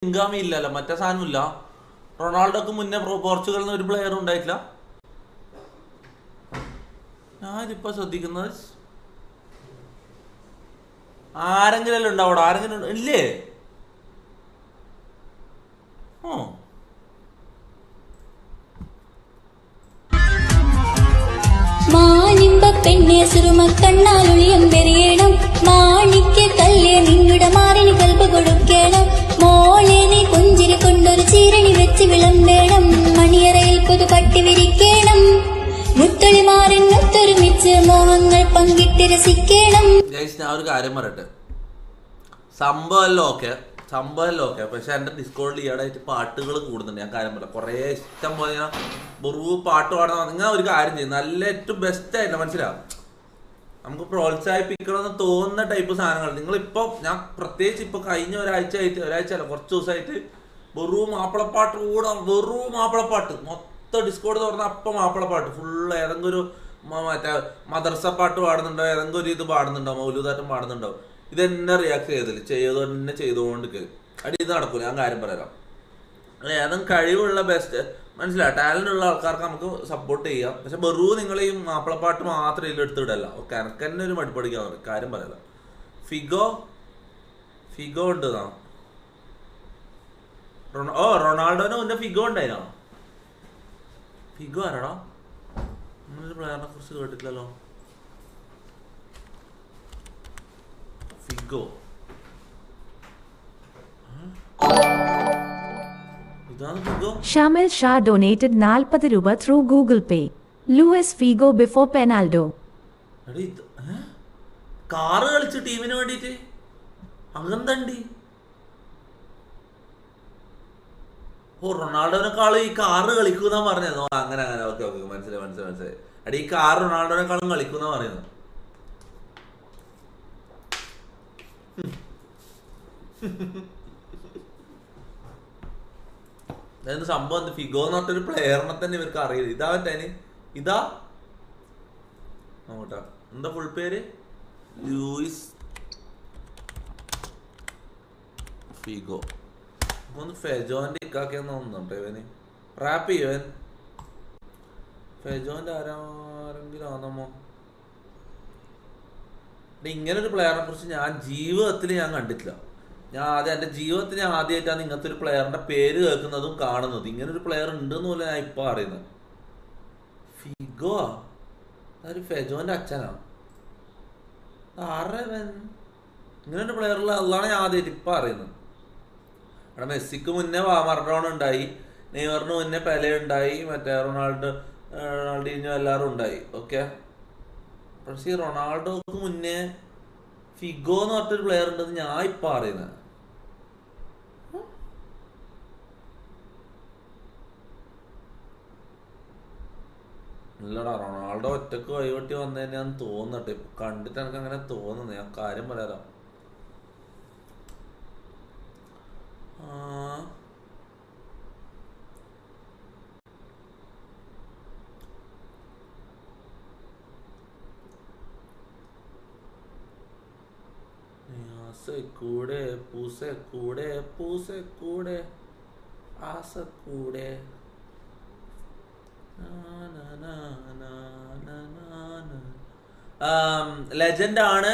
ബെലിംഗാമി ഇല്ലല്ലോ, മറ്റേ സാധനമില്ല. റൊണാൾഡോക്ക് മുന്നേ പോർച്ചുഗലിൽ നിന്ന് ഒരു പ്ലെയർ ഉണ്ടായിട്ടില്ല. ഞാനിപ്പോ ശ്രദ്ധിക്കുന്നത് ആരെങ്കിലും ഉണ്ടാവൂടെ, ആരെങ്കിലും ഇല്ലേ? പെണ്ണെ സുറുമ കണ്ണാലൊളിയം പെരിയണം, മാണിക്യ കല്യ നിന്നുടെ മാറിന് കൽബ് കൊടുക്കണം, മോളെ നീ പുഞ്ചിരി കൊണ്ടൊരു ചീരണി വെച്ച് വിളമ്പേണം, മണിയറയിൽ പുതു പട്ടി വിരിക്കണം, മുത്തളിമാരൻ ഒത്തൊരുമിച്ച് മോഹങ്ങൾ പങ്കിട്ട് രസിക്കണം. ഞാൻ ഒരു കാര്യം പറയട്ടെ, സംഭവമല്ലോ ഓക്കെ, പക്ഷെ എന്റെ ഡിസ്കോഡിൽ ഈയിടെയായിട്ട് പാട്ടുകൾ കൂടുന്നുണ്ട്. ഞാൻ കാര്യം പറയാം, കുറെ ഇഷ്ടം പോലെ ഞാൻ വെറു പാട്ട് പാടുന്ന. നിങ്ങൾ ഒരു കാര്യം ചെയ്യും, നല്ല ഏറ്റവും ബെസ്റ്റ് ആയിട്ട് മനസ്സിലാവും, നമുക്ക് പ്രോത്സാഹിപ്പിക്കണമെന്ന് തോന്നുന്ന ടൈപ്പ് സാധനങ്ങൾ. നിങ്ങളിപ്പോൾ ഞാൻ പ്രത്യേകിച്ച് ഇപ്പോൾ കഴിഞ്ഞ ഒരാഴ്ച അല്ല കുറച്ച് ദിവസമായിട്ട് വെറും മാപ്പിളപ്പാട്ട് കൂടെ, വെറും മാപ്പിളപ്പാട്ട് മൊത്തം ഡിസ്കോഡ് തുറന്ന അപ്പം മാപ്പിളപ്പാട്ട് ഫുള്ള്. ഏതെങ്കിലും ഒരു മറ്റേ മദർസ പാട്ട് പാടുന്നുണ്ടോ, ഏതെങ്കിലും ഒരു ഇത് പാടുന്നുണ്ടോ, മൗലൂദാറ്റം പാടുന്നുണ്ടോ, ഇതെന്നെ റിയാക്ട് തന്നെ ചെയ്തുകൊണ്ട് അടി ഇത് നടക്കൂല. ഞാൻ കാര്യം പറയാം, ഏതും കഴിവുള്ള ബെസ്റ്റ് മനസ്സിലായി ടാലന്റ് ഉള്ള ആൾക്കാർക്ക് നമുക്ക് സപ്പോർട്ട് ചെയ്യാം. പക്ഷെ വെറുതെ നിങ്ങൾ ഈ മാപ്പിളപ്പാട്ട് മാത്രം ഇതിൽ എടുത്തിടല്ല. ഓക്കെ, എനിക്ക് തന്നെ ഒരു മടിപ്പടിക്കാൻ പറയും, കാര്യം പറയാം. ഫിഗോ ഉണ്ട് റൊണാൾഡോന് മുന്നേ ഫിഗോ ഉണ്ടായിരുന്നോ? ഫിഗോ ആരാടാ? നമ്മളൊരു പ്ലെയറിനെ കുറിച്ച് കേട്ടിട്ടില്ലല്ലോ. ഫിഗോ Shamil Shah donated 40 രൂപ through Google Pay. Luis Figo before Penaldo. Car കളിച്ച് ടീമിന് വേണ്ടിട്ട് അങ്ങന്തണ്ടി. റൊണാൾഡോനെക്കാളും ഈ കാറ് കളിക്കുന്ന പറഞ്ഞോ? അങ്ങനെ ഓക്കെ മനസ്സിലായി. അടി ഈ കാർ റൊണാൾഡോനെക്കാളും കളിക്കുന്ന പറയുന്നത്. അതായത് സംഭവം ഫിഗോ എന്ന് പറഞ്ഞൊരു പ്ലെയറിനെ തന്നെ ഇവർക്ക് അറിയില്ല. ഇതാ നോട്ടാ, എന്താ ഫുൾ പേര്? Luis Figo. ഒന്ന് ഫെജോന്റെ ഇക്കാക്കിയെന്ന് തോന്നുന്നുണ്ടോ ഇവന്? റാപ്പ് ചെയ്യവൻ ഫെജോന്റെ ആരെങ്കിലും ആണെന്നോ? ഇങ്ങനൊരു പ്ലെയറിനെ കുറിച്ച് ഞാൻ ജീവിതത്തിൽ കണ്ടിട്ടില്ല. എൻ്റെ ജീവിതത്തിൽ ഞാൻ ആദ്യമായിട്ടാണ് ഇങ്ങനത്തെ ഒരു പ്ലെയറിന്റെ പേര് കേൾക്കുന്നതും കാണുന്നതും. ഇങ്ങനൊരു പ്ലെയർ ഉണ്ടെന്ന് പോലെ ഞാൻ ഇപ്പൊ അറിയുന്നത്. ഫിഗോ അതൊരു ഫെജോന്റെ അച്ഛനാ. ആരവൻ ഇങ്ങനൊരു പ്ലെയറുള്ള അതാണ് ഞാൻ ആദ്യമായിട്ട് ഇപ്പൊ അറിയുന്നത്. അവിടെ മെസ്സിക്ക് മുന്നേ മറഡോണ ഉണ്ടായി, നെയ്മറിന് മുന്നേ പെലെ ഉണ്ടായി, മറ്റേ റൊണാൾഡീഞ്ഞോ എല്ലാവരും ഉണ്ടായി. ഓക്കെ, പക്ഷേ ഈ റൊണാൾഡോക്ക് മുന്നേ ഫിഗോ എന്ന് പറഞ്ഞൊരു പ്ലെയർ ഉണ്ടെന്ന് ഞാൻ ഇപ്പൊ അറിയുന്നത്. ഇല്ലടാ, റൊണാൾഡോ ഒറ്റക്ക് വഴിവട്ടി വന്നതന്നെയാന്ന് തോന്നട്ടെ. ഇപ്പൊ കണ്ടിട്ട് എനിക്ക് അങ്ങനെ തോന്നുന്നു. ഞാൻ കാര്യം പറയാം. കൂടെ പൂസെ ആസ കൂടെ ലെജൻഡ് ആണ്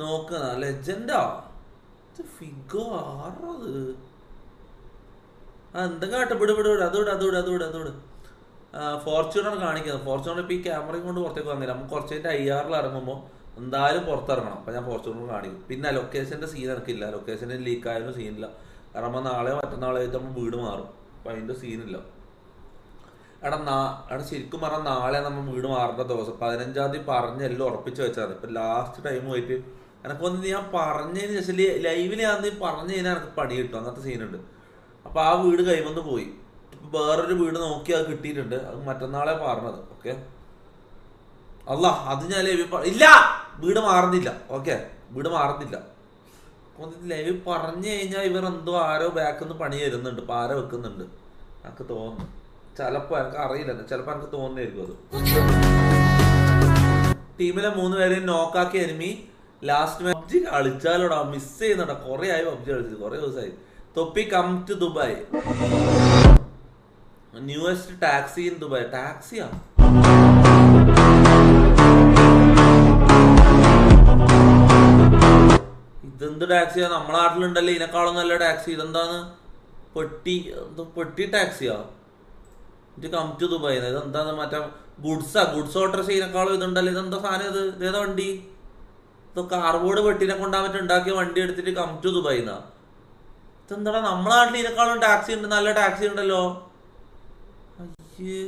നോക്കുന്ന. ലെജൻഡാ ഫിഗോ ആറത് എന്തെങ്കിലും ആട്ടെ, വിട് അതോട് ഫോർച്യൂണർ കാണിക്കുന്നത്. ഫോർച്യൂണർ ഇപ്പൊ ഈ ക്യാമറയും കൊണ്ട് പുറത്തേക്ക് വന്നില്ല. നമുക്ക് കുറച്ച് കഴിഞ്ഞിട്ട് IR ഇറങ്ങുമ്പോൾ എന്തായാലും പുറത്തിറങ്ങണം. അപ്പൊ ഞാൻ ഫോർച്യൂണർ കാണിക്കും. പിന്നെ ലൊക്കേഷന്റെ സീൻ എനിക്കില്ല, ലൊക്കേഷന്റെ ലീക്ക് ആയാലും സീനില്ല. കാരണം നാളെയോ മറ്റന്നാളായിട്ട് നമ്മൾ വീട് മാറും. അപ്പൊ അതിന്റെ സീനില്ല. എടാ ശരിക്കും പറഞ്ഞാൽ നാളെ നമ്മൾ വീട് മാറേണ്ട ദിവസം 15-ാം തീയതി പറഞ്ഞ് എല്ലാം ഉറപ്പിച്ച് വെച്ചാൽ ഇപ്പൊ ലാസ്റ്റ് ടൈം പോയിട്ട് എനക്കൊന്ന് ഞാൻ പറഞ്ഞതിന് ശേഷം ലൈവിൽ ഞാൻ പറഞ്ഞു കഴിഞ്ഞാൽ എനിക്ക് പണി കിട്ടും. അങ്ങനത്തെ സീനുണ്ട്. അപ്പൊ ആ വീട് കൈവന്ന് പോയി. വേറൊരു വീട് നോക്കി അത് കിട്ടിയിട്ടുണ്ട്. അത് മറ്റന്നാളെ പറഞ്ഞത്. ഓക്കെ, അല്ല അത് ഞാൻ ലൈവ് ഇല്ല, വീട് മാറുന്നില്ല. ഓക്കെ, വീട് മാറുന്നില്ല. ലൈവ് പറഞ്ഞു കഴിഞ്ഞാൽ ഇവർ എന്തോ ആരോ ബാക്കിൽ പണി തരുന്നുണ്ട്, പാര വെക്കുന്നുണ്ട്. എനിക്ക് തോന്നുന്നു. ചിലപ്പോ എനിക്ക് അറിയില്ല, ചിലപ്പോ എനിക്ക് തോന്നുന്നായിരിക്കും അത്. ടീമിലെ 3 പേരെയും നോക്കാക്കി എനിമി ലാസ്റ്റ് മാച്ച് കളിച്ചാലോടാ, മിസ് ചെയ്യുന്നുണ്ടാ. കുറെ ആയി പബ്ജി കളിച്ചത്, കുറെ ദിവസമായി. Topi come to Dubai. Newest taxi in Dubai. Taxi? ഇതെന്ത് ടാക്സിയാ? നമ്മളെ നാട്ടിലുണ്ടല്ലേ ഇതിനേക്കാളും നല്ല ടാക്സി. ഇതെന്താണ്? പെട്ടി ടാക്സിയാ? ഇത് കം ടു ദുബായ്. ഇതെന്താന്ന് മറ്റേ ഗുഡ്സ് ഓർഡർ ചെയ്യുന്നേക്കാളും ഇതുണ്ടല്ലോ. ഇതെന്താ സാധനം? ഇതേതാ വണ്ടി? ഇതൊക്കെ കാർബോർഡ് പെട്ടിനെ കൊണ്ടാൻ പറ്റും ഉണ്ടാക്കിയ വണ്ടി എടുത്തിട്ട് കം ടു ദുബായ് എന്നാ. ഇതെന്താടാ നമ്മളെ നാട്ടിൽ ഇതിനേക്കാളും ടാക്സി ഉണ്ട്, നല്ല ടാക്സി ഉണ്ടല്ലോ. അയ്യേ,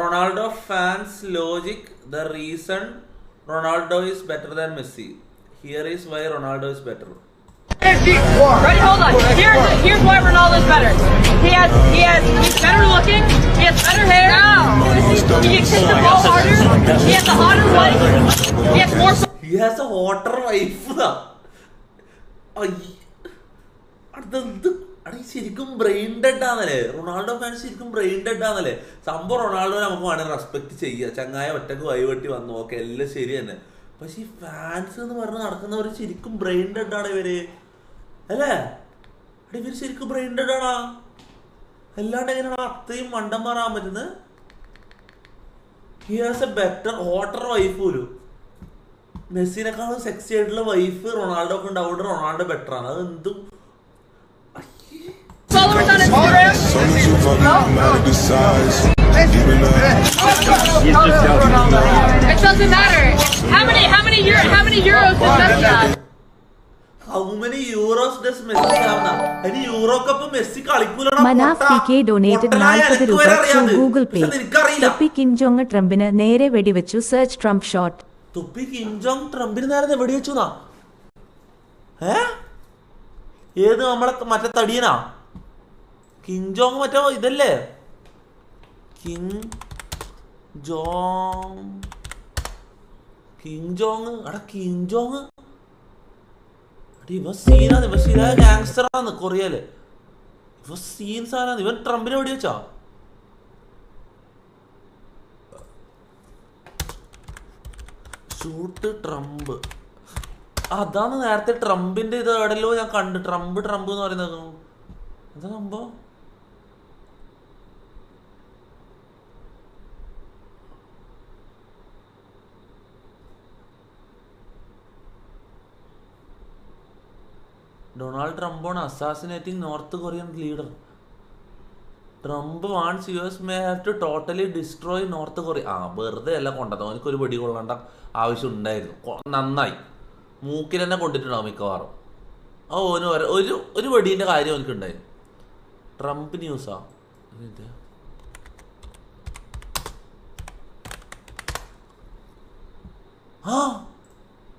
Ronaldo fans logic. The reason Ronaldo is better than Messi. Here is why Ronaldo is better. Ready, hold on. Here's why Ronaldo is better. He's better looking. He has better hair. He can kick the ball harder. He has a hotter wife. He has more. He has a hotter wife. അടുത്തെന്ത് അടേ ശരിക്കും brain dead ആണല്ലേ? Ronaldo fans ശരിക്കും brain dead ആണല്ലേ? സംഭവം Ronaldo നമുക്ക് വേണമെങ്കിൽ respect ചെയ്യുക. ചങ്ങായ ഒറ്റക്ക് വൈവെട്ടി വന്നു, ഓക്കെ, എല്ലാം ശരി തന്നെ. പക്ഷെ ഈ ഫാൻസ് എന്ന് പറഞ്ഞ് നടക്കുന്നവർ ശരിക്കും ബ്രെയിൻ ഡെഡ് ആണ് ഇവര്, അല്ലേ? അടെ ഇവര് ശരിക്കും ബ്രെയിൻ ഡെഡ് ആണാ? അല്ലാണ്ട് എങ്ങനെയാണ് അത്രയും മണ്ടം മാറാൻ പറ്റുന്നത്? He has A better hotter wife പോലും. മെസ്സിനെക്കാളും സെക്സി ആയിട്ടുള്ള വൈഫ് റൊണാൾഡോ ഒക്കെ ഉണ്ടാവും. റൊണാൾഡോ ബെറ്റർ ആണ്. അത് എന്തും Followers on Instagram? It doesn't matter. How many euros does Messi have? How many euros does Messi have? Any Euro Cup Messi കളിക്കൂലടാ. Manaf PK donated 40 രൂപ through Google Pay. തൊപ്പി Kim Jong ട്രംപിന് നേരെ വെടിവെച്ചു. Search Trump shot. തൊപ്പി Kim Jong ട്രംപിന് നേരെ വെടിവെച്ചുന്നാ? ഏത് നമ്മളെ മറ്റേ തടിയനാ? കിങ് ജോങ് മറ്റോ ഇതല്ലേ? കിങ് ജോങ് അടാ കിങ് ജോങ് ഇവ സീനാണ്. ഇവ സീനായ ഗാങ്സ്റ്ററാണ് കൊറിയയില്. ഇവ സീൻ സാധനമാണ്. ഇവൻ ട്രംപിനെ വെടി വെച്ചാ? Shoot Trump. അതാണ് നേരത്തെ ട്രംപിന്റെ ഇത് എവിടെയല്ലോ ഞാൻ കണ്ടു. ട്രംപ് എന്ന് പറയുന്നത് എന്താ സംഭവം? Donald Trump on assassinating North Korean leader. Trump wants US may have to totally destroy North Korea. വെറുതെ അല്ല കൊണ്ടത്. അവനക്കൊരു വെടി കൊള്ളേണ്ട ആവശ്യം ഉണ്ടായിരുന്നു. നന്നായി മൂക്കിൽ തന്നെ കൊണ്ടിട്ടുണ്ടാവും മിക്കവാറും. ഓന് ഒരു വെടീൻ്റെ കാര്യം അവനക്കുണ്ടായി. Trump ന്യൂസാ?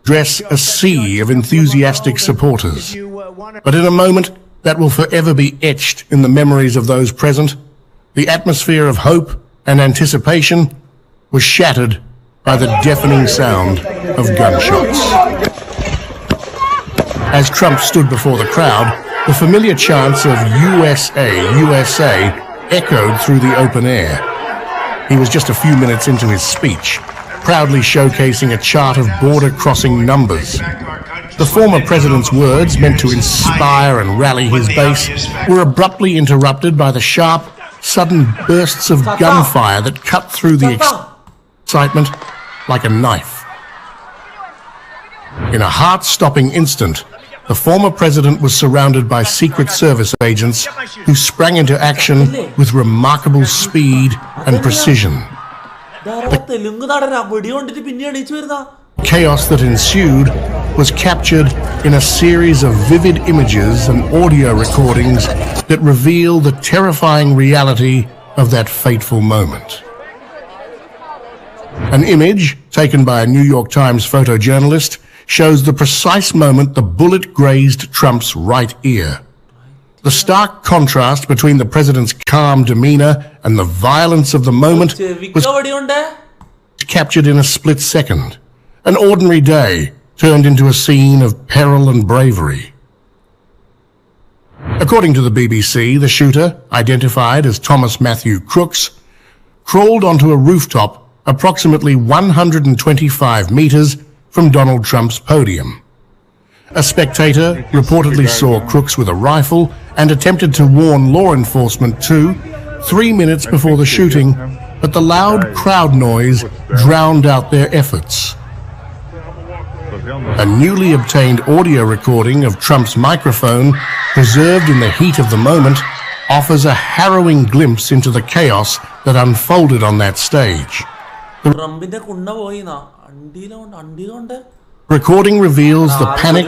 Dress a sea of enthusiastic supporters. But in a moment that will forever be etched in the memories of those present, the atmosphere of hope and anticipation was shattered by the deafening sound of gunshots. As Trump stood before the crowd, the familiar chants of USA, USA echoed through the open air. He was just a few minutes into his speech, proudly showcasing a chart of border-crossing numbers. The former president's words, meant to inspire and rally his base, were abruptly interrupted by the sharp, sudden bursts of gunfire that cut through the excitement like a knife. In a heart-stopping instant, the former president was surrounded by Secret Service agents who sprang into action with remarkable speed and precision. Chaos that ensued was captured in a series of vivid images and audio recordings that reveal the terrifying reality of that fateful moment. An image taken by a New York Times photojournalist shows the precise moment the bullet grazed Trump's right ear. The stark contrast between the president's calm demeanor and the violence of the moment was captured in a split second. An ordinary day turned into a scene of peril and bravery. According to the BBC, the shooter, identified as Thomas Matthew Crooks, crawled onto a rooftop approximately 125 meters from Donald Trump's podium. A spectator reportedly saw Crooks with a rifle and attempted to warn law enforcement too, 3 minutes before the shooting, but the loud crowd noise drowned out their efforts. A newly obtained audio recording of Trump's microphone, preserved in the heat of the moment, offers a harrowing glimpse into the chaos that unfolded on that stage. Recording reveals the panic.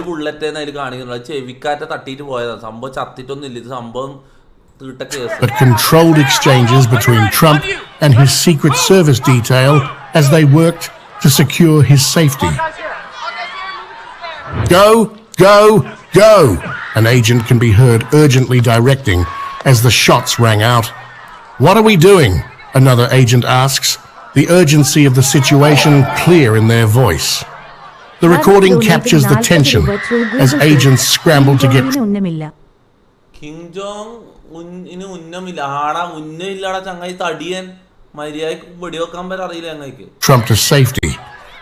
But controlled exchanges between Trump and his Secret Service detail as they worked to secure his safety. Go, go, go! An agent can be heard urgently directing as the shots rang out. What are we doing? Another agent asks, the urgency of the situation clear in their voice. The recording captures the tension as agents scramble to get Kim Jong in Trump to safety,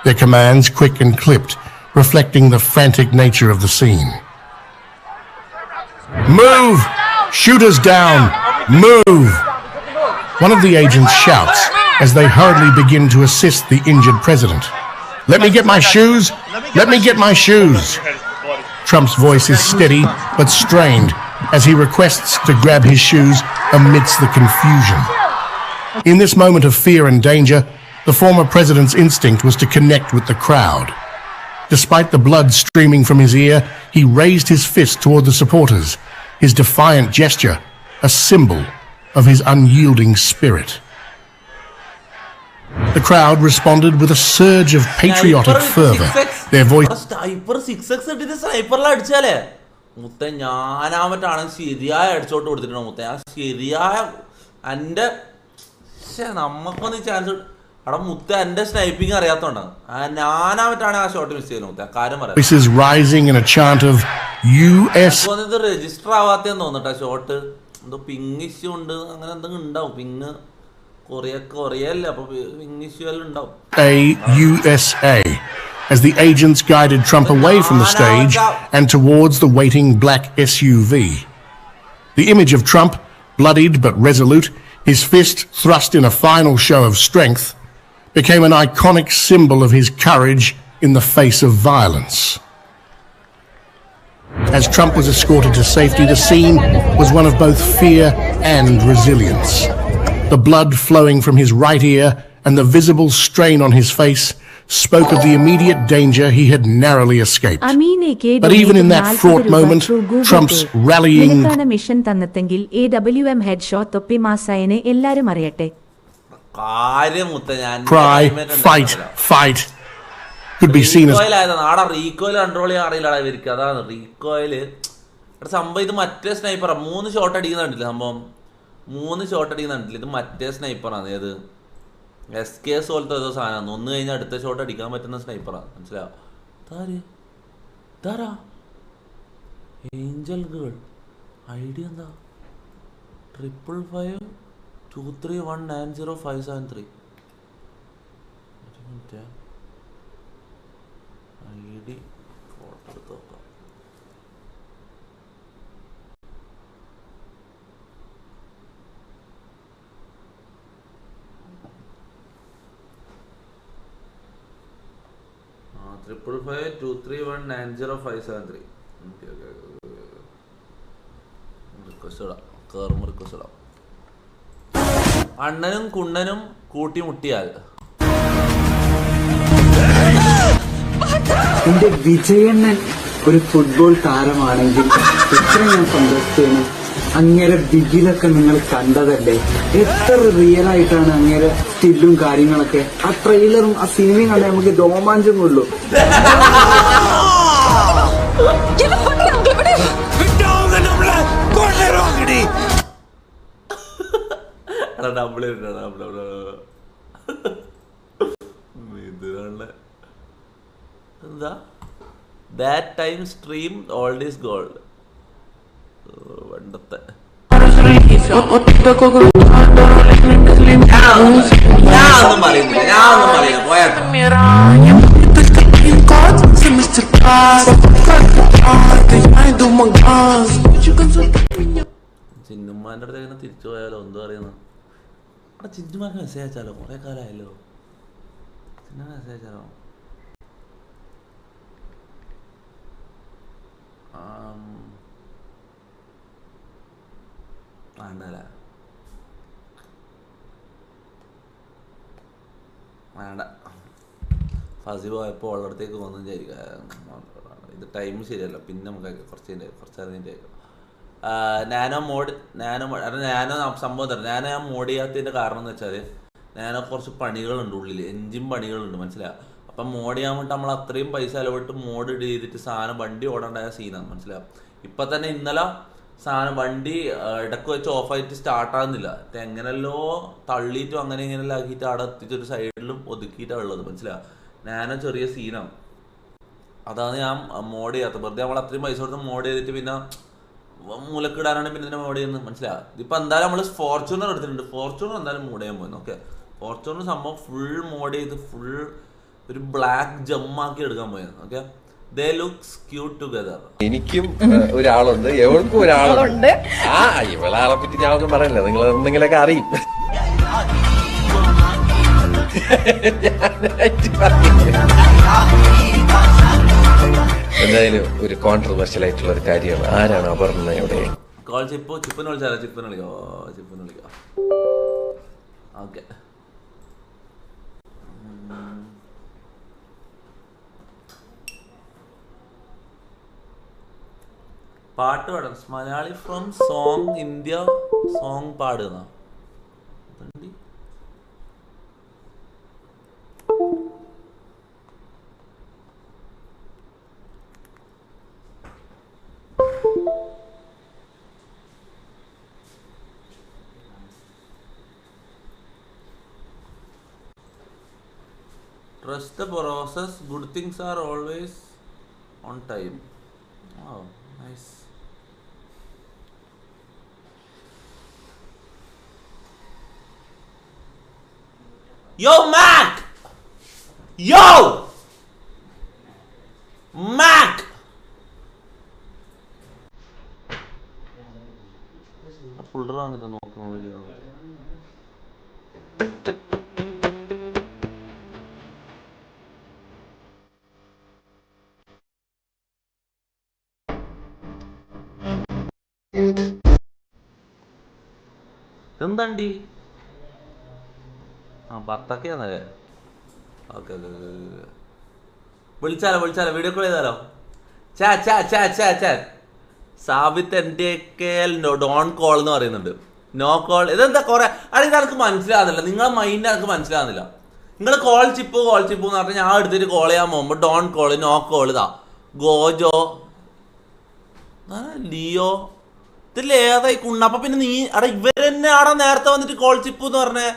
their commands quick and clipped, reflecting the frantic nature of the scene. Move! Shooters down! Move! One of the agents shouts as they hurriedly begin to assist the injured president. Let me get my shoes! Let me get my shoes! Trump's voice is steady but strained as he requests to grab his shoes amidst the confusion. In this moment of fear and danger, the former president's instinct was to connect with the crowd. Despite the blood streaming from his ear, he raised his fist toward the supporters, his defiant gesture a symbol of his unyielding spirit. The crowd responded with a surge of patriotic fervor. Their voice is rising in a chant of US. USA, as the agents guided Trump away from the stage and towards the waiting black SUV. The image of Trump, bloodied but resolute, his fist thrust in a final show of strength, became an iconic symbol of his courage in the face of violence. As Trump was escorted to safety, the scene was one of both fear and resilience. The blood flowing from his right ear and the visible strain on his face spoke of the immediate danger he had narrowly escaped. But even in that fraught moment, Trump's rallying cry, fight, fight, could be seen as Angel Girl. Idea എന്താ 555 23190 573. ID photo എടുത്ത് നോക്കാം. ആ 555 23190 573. അണ്ണനും കുണ്ണനും കൂട്ടിമുട്ടിയാൽ എന്റെ വിജയണ്ണൻ ഒരു football താരമാണെങ്കിൽ എത്ര ഞാൻ സന്തോഷിച്ചേനെ. അങ്ങേരെ ബിഗിലൊക്കെ നിങ്ങൾ കണ്ടതല്ലേ, എത്ര റിയൽ ആയിട്ടാണ് അങ്ങേരെ സ്റ്റില്ലും കാര്യങ്ങളൊക്കെ. ആ ട്രെയിലറും ആ സിനിമയും കണ്ടാൽ നമുക്ക് രോമാഞ്ചം കൊള്ളൂ. That time stream old is gold. പണ്ടത്തെ ഞാനൊന്നും പറയുന്നില്ല പോയാട്ടെ. ചിന്നുമ്മാൻ്റെ അടുത്ത് എങ്ങനെ തിരിച്ചു പോയാലോ എന്തോ അറിയുന്നു. അവിടെ ചിന്നുമാക്ക് മെസ്സേജ് അയച്ചാലോ, കുറെ കാലമായല്ലോ. ചിന്ന മെസ്സേജ് അയച്ചാലോ? വേണ്ടല്ലേ, വേണ്ട. ഫസി പോയപ്പോൾ ഉള്ളിടത്തേക്ക് വന്നു വിചാരിക്കുക. ഇത് ടൈം ശരിയല്ല, പിന്നെ നമുക്ക് കുറച്ച് അറിഞ്ഞിട്ട് നാനോ സംഭവം തരാം. ഞാൻ മോഡ് ചെയ്യാത്തതിൻ്റെ കാരണം എന്ന് വെച്ചാൽ നാനോ കുറച്ച് പണികളുണ്ട് ഉള്ളിൽ, എൻജിൻ പണികളുണ്ട്, മനസ്സിലാവും. അപ്പം മോഡ് ചെയ്യാൻ വേണ്ടി നമ്മൾ അത്രയും പൈസ ചിലവിട്ട് മോഡ് ചെയ്തിട്ട് സാധനം വണ്ടി ഓടേണ്ടായ സീനാണ്, മനസ്സിലാവും. ഇപ്പം തന്നെ ഇന്നലെ സാധനം വണ്ടി ഇടയ്ക്ക് വെച്ച് ഓഫായിട്ട് സ്റ്റാർട്ടാകുന്നില്ല. എങ്ങനെയല്ലോ തള്ളിയിട്ടും അങ്ങനെ ഇങ്ങനെല്ലാം ആക്കിയിട്ട് അവിടെ എത്തിച്ചൊരു സൈഡിലും ഒതുക്കിയിട്ടാണ് ഉള്ളത്, മനസ്സിലാവും. നാനോ ചെറിയ സീനാണ്, അതാണ് ഞാൻ മോഡ് ചെയ്യാത്തത്. വെറുതെ നമ്മൾ അത്രയും പൈസ കൊടുത്ത് മോഡ് ചെയ്തിട്ട് പിന്നെ മൂലക്കിടാനാണ് പിന്നെ ഇതിനെ മോഡ് ചെയ്യുന്നത്, മനസ്സിലാവും. ഇതിപ്പോൾ എന്തായാലും നമ്മൾ ഫോർച്യൂണർ എടുത്തിട്ടുണ്ട്. ഫോർച്യൂണർ എന്തായാലും മോഡ് ചെയ്യാൻ പോയിരുന്നു. ഓക്കെ, ഫോർച്യൂണർ സംഭവം ഫുൾ മോഡ് ചെയ്ത് ഫുൾ ഒരു ബ്ലാക്ക് ജമ്മാക്കി എടുക്കാൻ പോയിരുന്നു. Okay, they looks cute together. എനിക്കും ഒരാളുണ്ട്, എവൾക്കും ഒരാളുണ്ട്. ഇവളാളെ പറ്റി ഞാൻ ഒന്നും പറയില്ല, നിങ്ങൾ എന്തെങ്കിലുമൊക്കെ അറിയും. എന്തായാലും ഒരു കോൺട്രവേഴ്ഷ്യൽ ആയിട്ടുള്ള ഒരു കാര്യമാണ്. ആരാണ് അപർണയുടെ ചിപ്പിന് വിളിക്കോ. ഓക്കെ, പാട്ട് പാടാം. Malayali from song India song പാടുന്ന trust the process, good things are always on time. Oh, nice. Yo, Mac! Yo! Mac! Folder വാങ്ങിട്ട് നോക്കുന്നു. എന്താണ്ടി ഭർത്താക്കിയാന്നല്ലേ? ഓക്കെ, വിളിച്ചാലോ വീഡിയോ കോൾ ചെയ്താലോ? സാബിത്ത് എൻ്റെ ഡോൺ കോൾ എന്ന് പറയുന്നുണ്ട്. നോ കോൾ ഇതെന്താ കുറെ ഇത് എനിക്ക് മനസ്സിലാകുന്നില്ല. നിങ്ങളെ മൈൻഡ് എനിക്ക് മനസ്സിലാകുന്നില്ല. നിങ്ങൾ കോൾ ചിപ്പ് എന്ന് പറഞ്ഞാൽ ഞാൻ എടുത്തിട്ട് കോൾ ചെയ്യാൻ പോകുമ്പോൾ ഡോൺ കോൾ, നോ കോൾ, ഇതാ ഗോജോ, ലിയോ, ഇതിൽ ഏതായി കുണ്ണ. അപ്പൊ പിന്നെ നീ അവിടെ ഇവരെന്നെ അവിടെ നേരത്തെ വന്നിട്ട് കോൾ ചിപ്പ് എന്ന് പറഞ്ഞേ.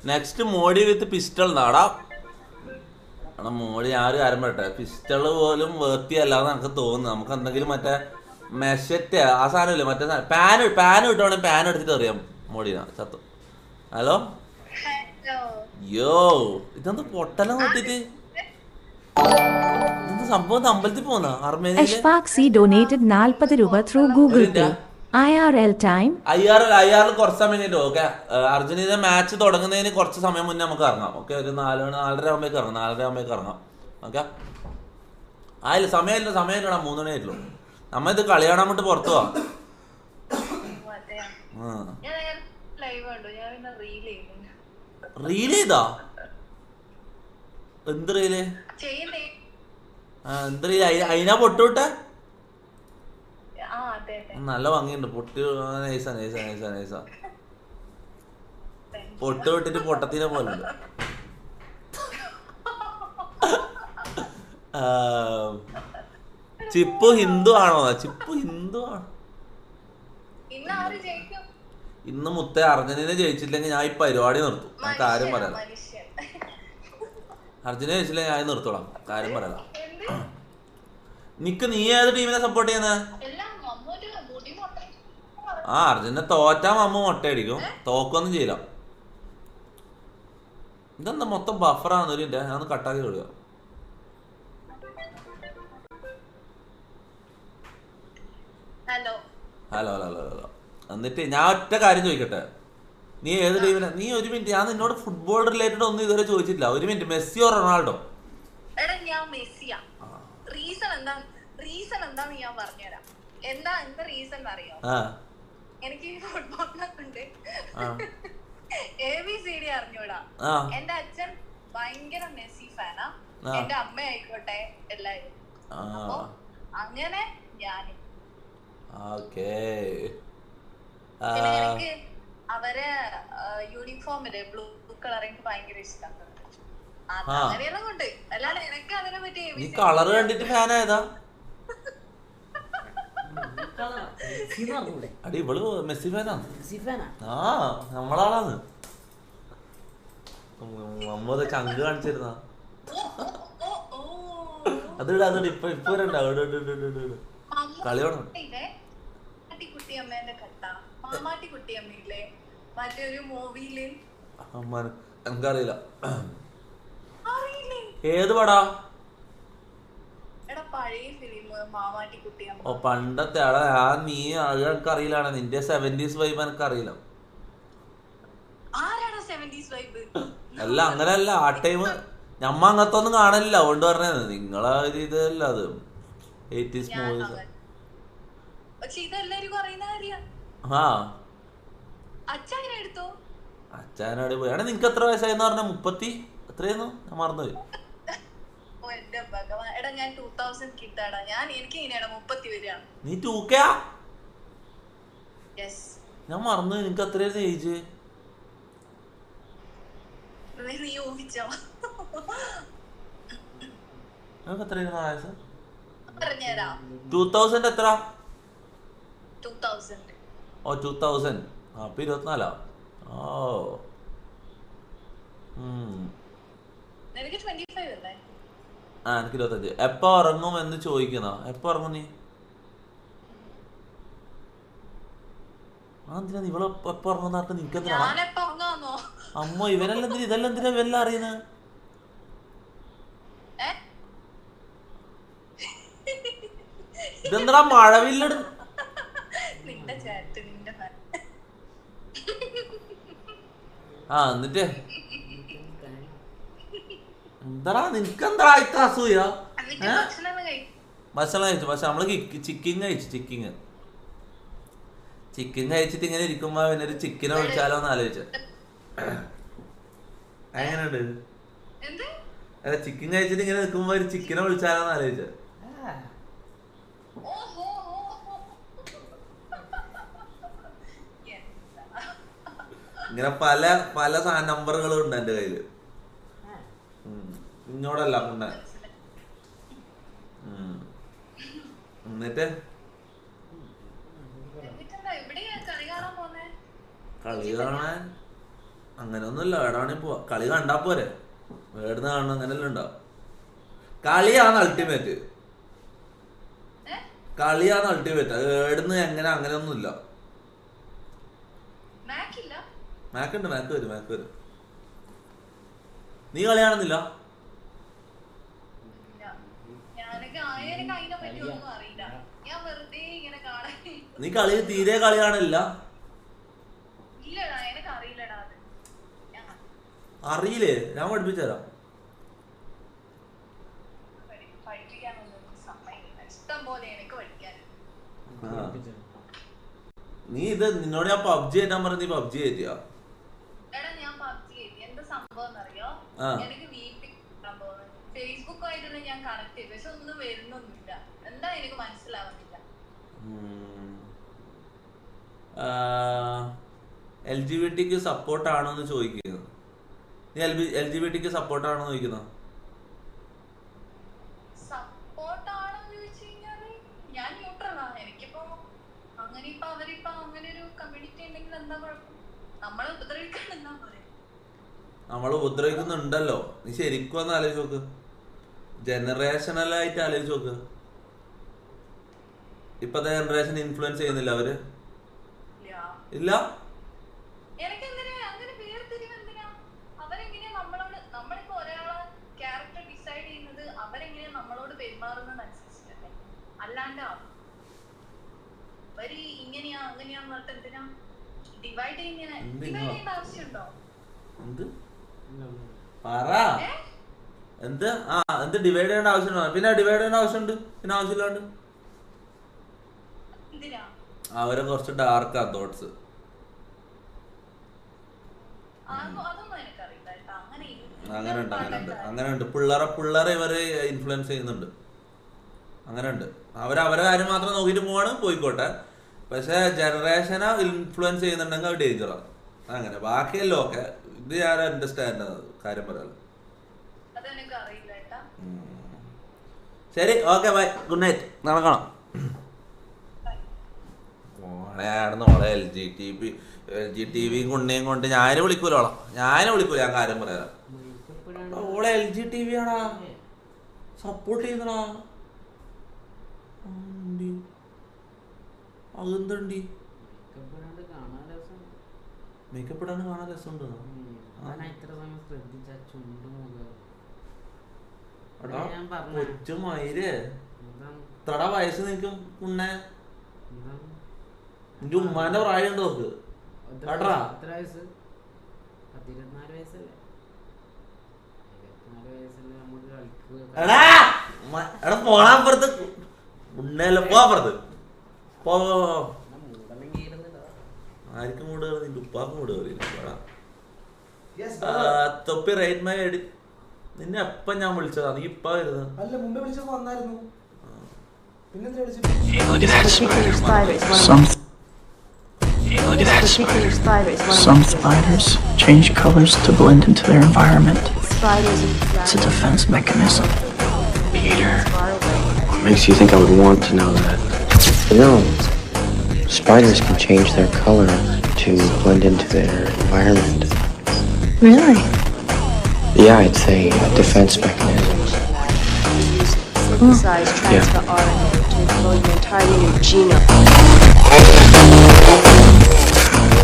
നെക്സ്റ്റ് മോഡി വിത്ത് പിസ്റ്റൾ നാടാ. മോഡി ഞാൻ ഒരു കാര്യം പറയട്ടെ, പിസ്റ്റള് പോലും വേർത്തിയല്ലാന്ന് എനിക്ക് തോന്നുന്നു. നമുക്ക് എന്തെങ്കിലും മറ്റേ മെഷറ്റ് ആ സാധനമില്ലേ, മറ്റേ പാൻ കിട്ടുവാണെങ്കിൽ പാൻ എടുത്തിട്ട് അറിയാം മോഡിനാ ചത്തു. ഹലോ യോ, ഇതെന്താ പൊട്ടലം നോട്ടിട്ട് സംഭവം അമ്പലത്തിൽ പോന്ന Armenia. IRL time. IRL കുറച്ച് സമയം കഴിഞ്ഞിട്ട്. ഓക്കെ, അർജന്റീന മാച്ച് തുടങ്ങുന്നതിന് കുറച്ച് സമയം മുന്നേ നമുക്ക് ഇറങ്ങാം. ഓക്കെ, ഒരു 4:30 ആകുമ്പോഴേക്ക് ഇറങ്ങാം. ഓക്കെ, ആയില്ല, സമയമില്ല 3 മണി ആയിട്ടുള്ളൂ. നമ്മ ഇത് കളി കാണാൻ വേണ്ടി പുറത്തു പോവാ. റീൽ ചെയ്താ? എന്ത് റീല്? എന്ത് റീല്? അതിനാ പൊട്ടുവിട്ടെ? നല്ല ഭംഗിയുണ്ട് പൊട്ട്. നൈസാ പൊട്ട് വിട്ടിട്ട് പൊട്ടത്തിനെ പോലെ ഉണ്ട്. ചിപ്പു ഹിന്ദു ആണോ? ചിപ്പു ഹിന്ദു ആണ്. ഇന്ന് മുത്തേ അർജന്റീന ജയിച്ചില്ലെങ്കിൽ ഞാൻ ഈ പരിപാടി നിർത്തും. ഞാൻ കാര്യം പറയാം. അർജന്റീന ജയിച്ചില്ലെങ്കിൽ ഞാൻ നിർത്തോളാം. കാര്യം പറയാം. നീ ഏത് ടീമിനെ സപ്പോർട്ട് ചെയ്യുന്നത്? ആ അർജന്റീന തോറ്റാ മമ്മ മുട്ടയടിക്കും, തോക്കൊന്നും ചെയ്യില്ല. ഇതെന്താ മൊത്തം ബഫറാണ് ഒരു ഞാൻ ഒന്ന് കട്ടാക്കി വിടുക. Hello hello hello hello. എന്നിട്ട് ഞാൻ ഒറ്റ കാര്യം ചോദിക്കട്ടെ, നീ ഏത് ടീമിനാ? നീ ഒരു മിനിറ്റ്, ഞാൻ നിന്നോട് ഫുട്ബോൾ റിലേറ്റഡ് ഒന്നും ഇതുവരെ ചോദിച്ചില്ല. ഒരു മിനിറ്റ്, മെസ്സിയോ റൊണാൾഡോ? എനിക്ക് ഫുട്ബോളിനെ കൊണ്ട് ABCD അറിഞ്ഞൂടാ. എന്റെ അച്ഛൻ ഭയങ്കര മെസ്സി ഫാനാ, എന്റെ അമ്മ ആയിക്കോട്ടെ എല്ലാരും. അപ്പൊ അങ്ങനെ ഞാനും എനിക്ക് അവരെ യൂണിഫോമില് ബ്ലൂ കളർ എനിക്ക് ഭയങ്കര ഇഷ്ടമാണ്. അങ്ങനെയെല്ലാം കൊണ്ട് അല്ലാതെ എനിക്ക് അതിനെ പറ്റി കളർ കണ്ടിട്ട് ഫാനായതാ? അടി ഇവള് മെസ്സി ഫാനാണ്. ആ നമ്മളാളാണ്. നമ്മത് ചങ്ക് കാണിച്ചിരുന്ന അതിട അതിട് ഇപ്പൊ ഇപ്പൊ കളിയോണം. കുട്ടിയമ്മേന്റെ കട്ട മാമാട്ടി കുട്ടിയമ്മയില്ലേ മറ്റൊരു മൂവിയില്? എനിക്കറിയില്ല ഏത് പടാ. പഴയ ഫിലിം മാമാട്ടി കുട്ടിയമ്മ. ഓ പണ്ടത്തെ ആളെ. നീ അത് എനിക്കറിയില്ലാണ്. നിന്റെ 70s വൈബ് എനിക്കറിയില്ല. അല്ല അങ്ങനെയല്ല, ആ ടൈം ഞമ്മ അങ്ങനത്തെ ഒന്നും കാണലില്ല. അതുകൊണ്ട് പറഞ്ഞത് നിങ്ങളെ ഒരു ഇതല്ല അത് 80s മൂവീസ്. ആ അച്ഛനോട് പോയി. എടാ നിനക്ക് എത്ര വയസ്സായെന്ന് പറഞ്ഞ? 30 എത്രയായിരുന്നു? ഞാൻ മറന്നുപോയി. നീ 2K? ഞാൻ മറന്നു. നിനക്ക് എത്രയായിരുന്നു ഏജ്? നിനക്ക് എത്രയായിരുന്നു വയസ്സ്? 2000 എത്ര? ഓ 2000. അപ്പൊ 24. ഓ എനിക്ക് 25 അല്ലേ? ആ എനിക്ക് 25. എപ്പോ ഉറങ്ങും എന്ന് ചോദിക്കുന്ന? എപ്പോ ഉറങ്ങും നീ? എന്തിനാ ഇവളെ എപ്പോ ഉറങ്ങുന്ന? നിനക്കെന്തിനാ അമ്മ ഇവരെല്ലാം എന്തിനാ ഇതെല്ലാം എന്തിനാ ഇവരെല്ലാം അറിയുന്നത്? ഇതെന്താ മഴവില്ലട്? ആ എന്നിട്ട് എന്താ നിനക്കെന്താ ഇത്ര അസൂയ? ഭക്ഷണം കഴിച്ചു. പക്ഷെ നമ്മള് ചിക്കൻ കഴിച്ചു. ചിക്കൻ കഴിച്ചിട്ട് ഇങ്ങനെ ഇരിക്കുമ്പോ പിന്നെ ഒരു ചിക്കനെ വിളിച്ചാലോ എന്ന് ആലോചിച്ച. എങ്ങനെയുണ്ട്? അല്ല ചിക്കൻ കഴിച്ചിട്ട് ഇങ്ങനെ നിൽക്കുമ്പോ ഒരു ചിക്കനെ വിളിച്ചാലോ എന്ന് ആലോചിച്ച. ഇങ്ങനെ പല പല നമ്പറുകളും ഉണ്ട് എന്റെ കയ്യില്. ഇങ്ങോട്ടല്ല കൊണ്ട. എന്നിട്ട് കളി കാണാൻ അങ്ങനെയൊന്നുമില്ല. എവിടാണെങ്കിൽ പോവാ. കളി കണ്ടാ പോരെ. വേടുന്ന കാണണം അങ്ങനെല്ലാം ഉണ്ടാവും. കളിയാണ് അൾട്ടിമേറ്റ്. കളിയാണ് അൾട്ടിമേറ്റ്. അത് ഏടുന്ന് എങ്ങനെ അങ്ങനെയൊന്നുമില്ല. മാക്കുണ്ട്. മാക്ക് വരും. നീ കളി കാണുന്നില്ല? നീ കളി തീരെ കളി കാണില്ല? അറിയില്ലേ? ഞാൻ പഠിപ്പിച്ചു തരാം. നീ ഇത് നിന്നോട് ഞാൻ പബ്ജി കയറ്റാൻ പറഞ്ഞ നീ പബ്ജി കയറ്റിയാ? ഫേസ്ബുക്കായിട്ടുള്ള ഞാൻ കണക്ട് ചെയ്തു. പക്ഷെ ഒന്നും വരുന്നൊന്നുമില്ല. എന്താ എനിക്ക് മനസ്സിലാവുന്നില്ല. LGBT സപ്പോർട്ട് ആണോ എന്ന് ചോദിക്കുന്നത്. നീ LGBT സപ്പോർട്ട് ആണോ എന്ന് ചോദിക്കുന്നത്? സപ്പോർട്ട് ആണോന്ന് ചോദിച്ചു കഴിഞ്ഞാല് അങ്ങനെ ഇപ്പൊ അവരിപ്പൊ അങ്ങനെ ഒരു കമ്മ്യൂണിറ്റി ഉണ്ടെങ്കിൽ എന്താ കുഴപ്പം? നമ്മളെ ഉപദ്രവിക്കാൻ എന്താ പറയാ? നമ്മള് ഉപദ്രവിക്കുന്നുണ്ടല്ലോ. നീ ശരിക്കും ഒന്ന് ആലോചിച്ച് നോക്ക്, ജനറേഷനലായിട്ട് ആലോചിച്ച് നോക്ക്. ഇപ്പത്തെ ജനറേഷൻ ഇൻഫ്ലുവൻസ് ചെയ്യുന്നില്ല അവര്? ഇല്ല. എനിക്കെന്തിനാ അങ്ങനെ വേർതിരിവ്? എന്തിനാ അവരെങ്ങനെയാ നമ്മളോട്, നമ്മളിപ്പോ ഒരാളെ ക്യാരക്ടർ ഡിസൈഡ് ചെയ്യുന്നത് അവരെങ്ങനെയാ നമ്മളോട് പെരുമാറുന്നതനുസരിച്ചിട്ടല്ലേ, അല്ലാണ്ട് അവര് ഇങ്ങനെയാ അങ്ങനെയാന്ന് പറഞ്ഞിട്ട് എന്തിനാ ഡിവൈഡ് ചെയ്യേണ്ട ആവശ്യമുണ്ടോ? പറ എന്ത് എന്ത് ഡിവൈഡ് ചെയ്യേണ്ട ആവശ്യമുണ്ടോ? പിന്നെ ഡിവൈഡ് ചെയ്യേണ്ട ആവശ്യമുണ്ട്, പിന്നെ ആവശ്യമില്ലാണ്ട്. അവരെ കുറച്ച് ഡാർക്കാ തോട്ട്സ്. അങ്ങനെയുണ്ട് പിള്ളേരെ ഇവര് ഇൻഫ്ലുവൻസ് ചെയ്യുന്നുണ്ട്. അങ്ങനെയുണ്ട്. അവരെ കാര്യം മാത്രം നോക്കിയിട്ട് പോവാണ്, പോയിക്കോട്ടെ. പക്ഷെ ജനറേഷനെ ഇൻഫ്ലുവൻസ് ചെയ്യുന്നുണ്ടെങ്കിൽ അത് ഡേഞ്ചറാണ്. അങ്ങനെ ബാക്കിയല്ലോ ഒക്കെ ഇത് ഞാൻ അണ്ടർസ്റ്റാൻഡ് കാര്യം പറയാലോ. ശരി, ഓക്കെ, ബൈ, ഗുഡ് നൈറ്റ്, നടക്കണം. ഓളെ LG TV കൊണ്ടേയും കൊണ്ട് ഞാനും വിളിക്കൂല. ഞാനും വിളിക്കൂല, ഞാൻ കാര്യം പറയാം. ഓളെ LG TV ആടാ സപ്പോർട്ട് ചെയ്യുന്നടാ. അതെന്തണ്ടി മേക്കപ്പ് ഇടാണ്ട് കാണാൻ രസമുണ്ട്. കൊച്ചുമയിര് എത്രടാ വയസ്സ് നിൽക്കും കുണ്ണെ? നിന്റെ ഉമ്മാന്റെ പ്രായം ഉണ്ട് നോക്ക്. എടാ പോണാപ്പുറത്ത് ഉണ്ണല്ല, പോപ്പുറത്ത് പോ. ആർക്കും കൂടെ നിന്റെ ഉപ്പാക്കും കൂടെ തൊപ്പി റൈറ്റ് മൈ എഡി. നിന്നെ എപ്പ ഞാൻ വിളിച്ചതാ? നീ ഇപ്പ വരുന്നത്? Some spiders change colors to blend into their environment. It's a defense mechanism. Peter, what makes you think I would want to know that? No. Spiders can change their color to blend into their environment. Really? Yeah, it's a defense mechanism. Synthesize transfer RNA to encode an entirely new genome.